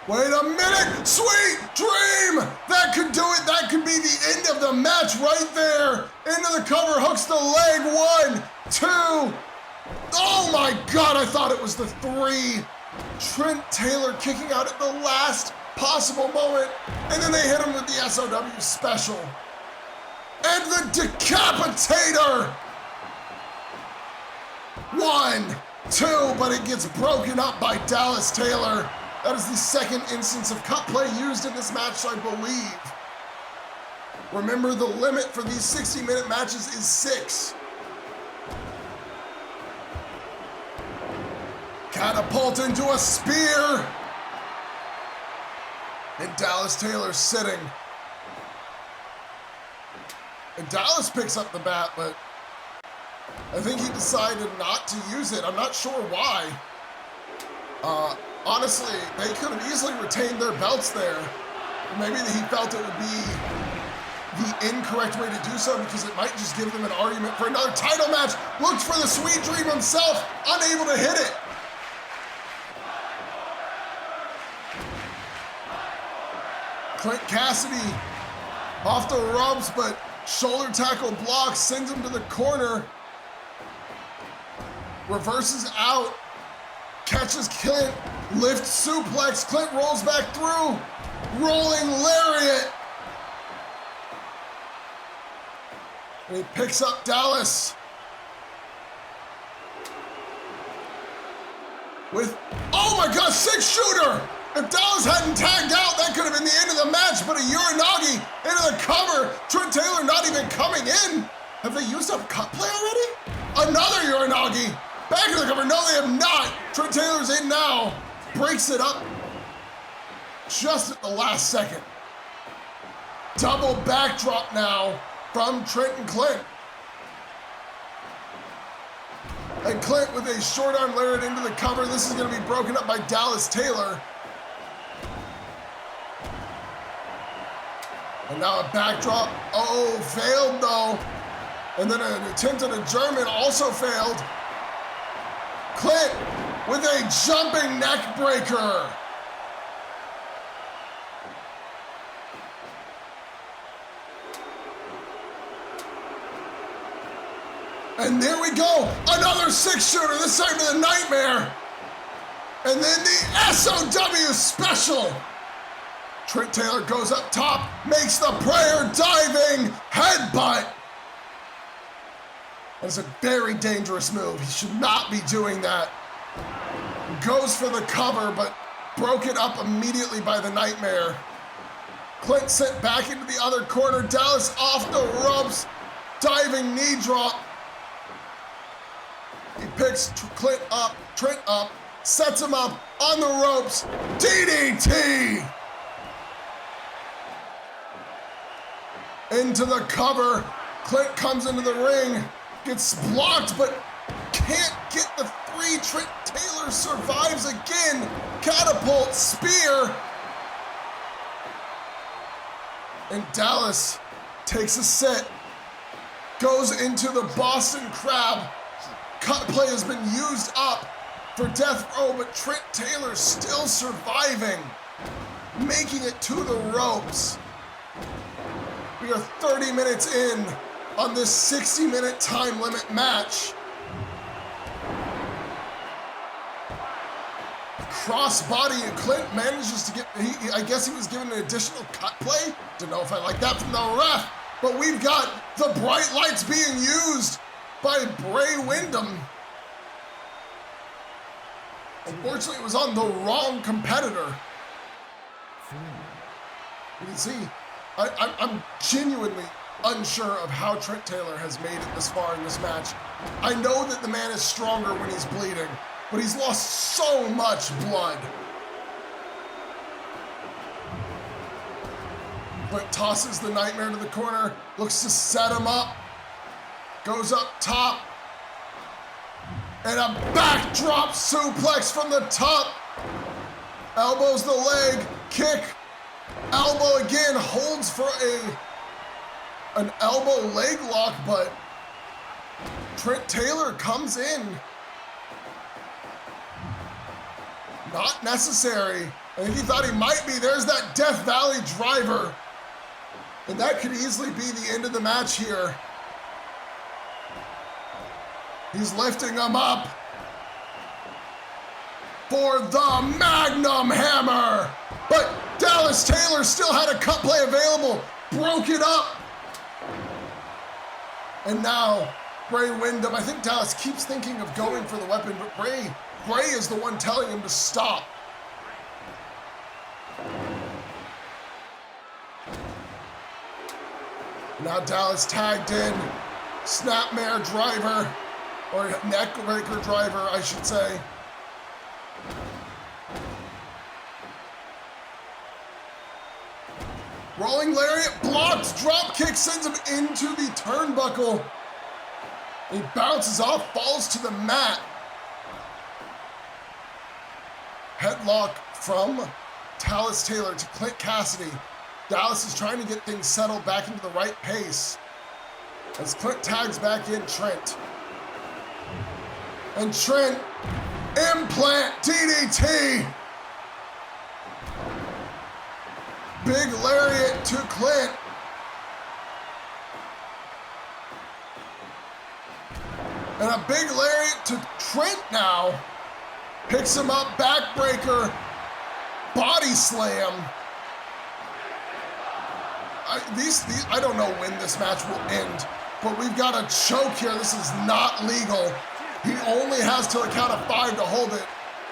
Wait a minute, sweet dream! That could do it, that could be the end of the match right there. Into the cover, hooks the leg, 1, 2. Oh my God, I thought it was the 3. Trent Taylor kicking out at the last possible moment, and then they hit him with the SOW special. And the decapitator! 1, 2, but it gets broken up by Dallas Taylor. That is the second instance of cut play used in this match, I believe. Remember, the limit for these 60-minute matches is 6. Catapult into a spear. And Dallas Taylor sitting. And Dallas picks up the bat, but I think he decided not to use it. I'm not sure why. Honestly, they could have easily retained their belts there. Maybe he felt it would be the incorrect way to do so because it might just give them an argument for another title match. Looked for the Sweet Dream himself, unable to hit it. Clint Kassidy off the ropes, but shoulder tackle blocks, sends him to the corner. Reverses out, catches Clint, lift suplex, Clint rolls back through, rolling lariat. And he picks up Dallas. With, oh my gosh, 6-shooter! If Dallas hadn't tagged out, that could have been the end of the match, but a Uranagi into the cover. Trent Taylor not even coming in. Have they used up cut play already? Another Uranagi. Back in the cover. No, they have not. Trent Taylor's in now. Breaks it up just at the last second. Double backdrop now from Trent and Clint. And Clint with a short arm lariat into the cover. This is going to be broken up by Dallas Taylor. And now a backdrop. Oh, failed though. And then an attempt at a German also failed. Clint with a jumping neck breaker. And there we go. Another 6-shooter, this time to the Nightmare. And then the SOW special. Trent Taylor goes up top, makes the prayer diving headbutt. That's a very dangerous move. He should not be doing that. Goes for the cover, but broke it up immediately by the Nightmare. Clint sent back into the other corner. Dallas off the ropes. Diving knee drop. He picks Trent up, sets him up on the ropes. DDT! Into the cover. Clint comes into the ring, gets blocked, but can't get the 3. Trent Taylor survives again. Catapult, spear. And Dallas takes a set, goes into the Boston Crab. Cut play has been used up for Death Row, but Trent Taylor still surviving, making it to the ropes. We are 30 minutes in on this 60-minute time limit match. Crossbody, and Clint manages to get, I guess he was given an additional cut play. Don't know if I like that from the ref, but we've got the bright lights being used by Bray Windham. Unfortunately, it was on the wrong competitor. You can see, I'm genuinely unsure of how Trent Taylor has made it this far in this match. I know that the man is stronger when he's bleeding, but he's lost so much blood. But tosses the Nightmare to the corner, looks to set him up, goes up top, and a backdrop suplex from the top. Elbows the leg, kick, elbow again, holds for an elbow leg lock, but Trent Taylor comes in. Not necessary. I think he thought he might be. There's that Death Valley driver. And that could easily be the end of the match here. He's lifting him up for the Magnum Hammer. But Dallas Taylor still had a cut play available. Broke it up. And now Bray Windham, I think Dallas keeps thinking of going for the weapon, but Bray is the one telling him to stop. Now Dallas tagged in, snapmare driver, or neckbreaker driver, I should say. Rolling lariat blocked, drop kick sends him into the turnbuckle. He bounces off, falls to the mat. Headlock from Dallas Taylor to Clint Kassidy. Dallas is trying to get things settled back into the right pace as Clint tags back in Trent. And Trent, implant DDT. Big lariat to Clint. And a big lariat to Trent now. Picks him up, backbreaker, body slam. I don't know when this match will end, but we've got a choke here. This is not legal. He only has till the count of 5 to hold it.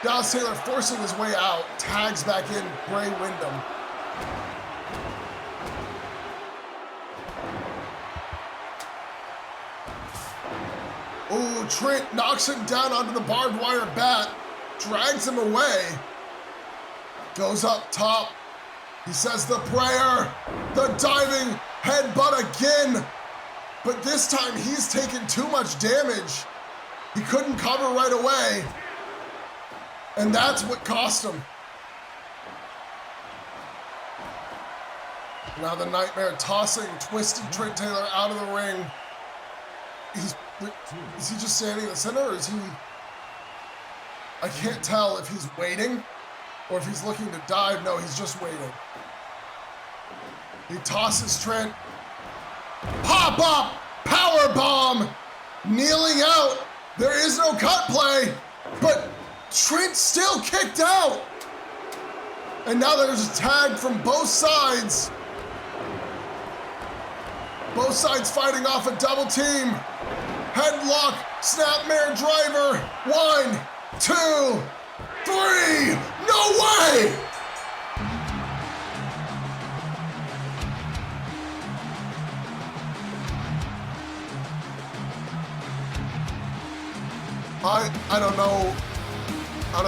Dallas Taylor forcing his way out, tags back in Bray Windham. Ooh, Trent knocks him down onto the barbed wire bat, drags him away, goes up top. He says the prayer, the diving headbutt again, but this time he's taken too much damage. He couldn't cover right away, and that's what cost him. Now the Nightmare tossing, twisting Trent Taylor out of the ring. Is he just standing in the center, or is he... I can't tell if he's waiting or if he's looking to dive. No, he's just waiting. He tosses Trent. Pop up! Power bomb! Kneeling out. There is no cut play, but Trent still kicked out. And now there's a tag from both sides. Both sides fighting off a double team. Headlock, snapmare driver. 1, 2, 3. No way! I don't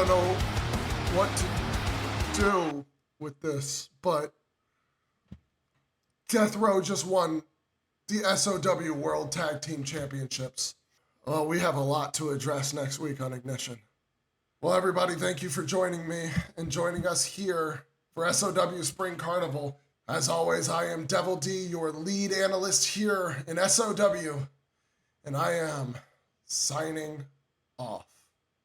know what to do with this, but Death Row just won the SOW World Tag Team Championships. Well, we have a lot to address next week on Ignition. Well, everybody, thank you for joining me and joining us here for SOW Spring Carnival. As always, I am Devil D, your lead analyst here in SOW, and I am signing off.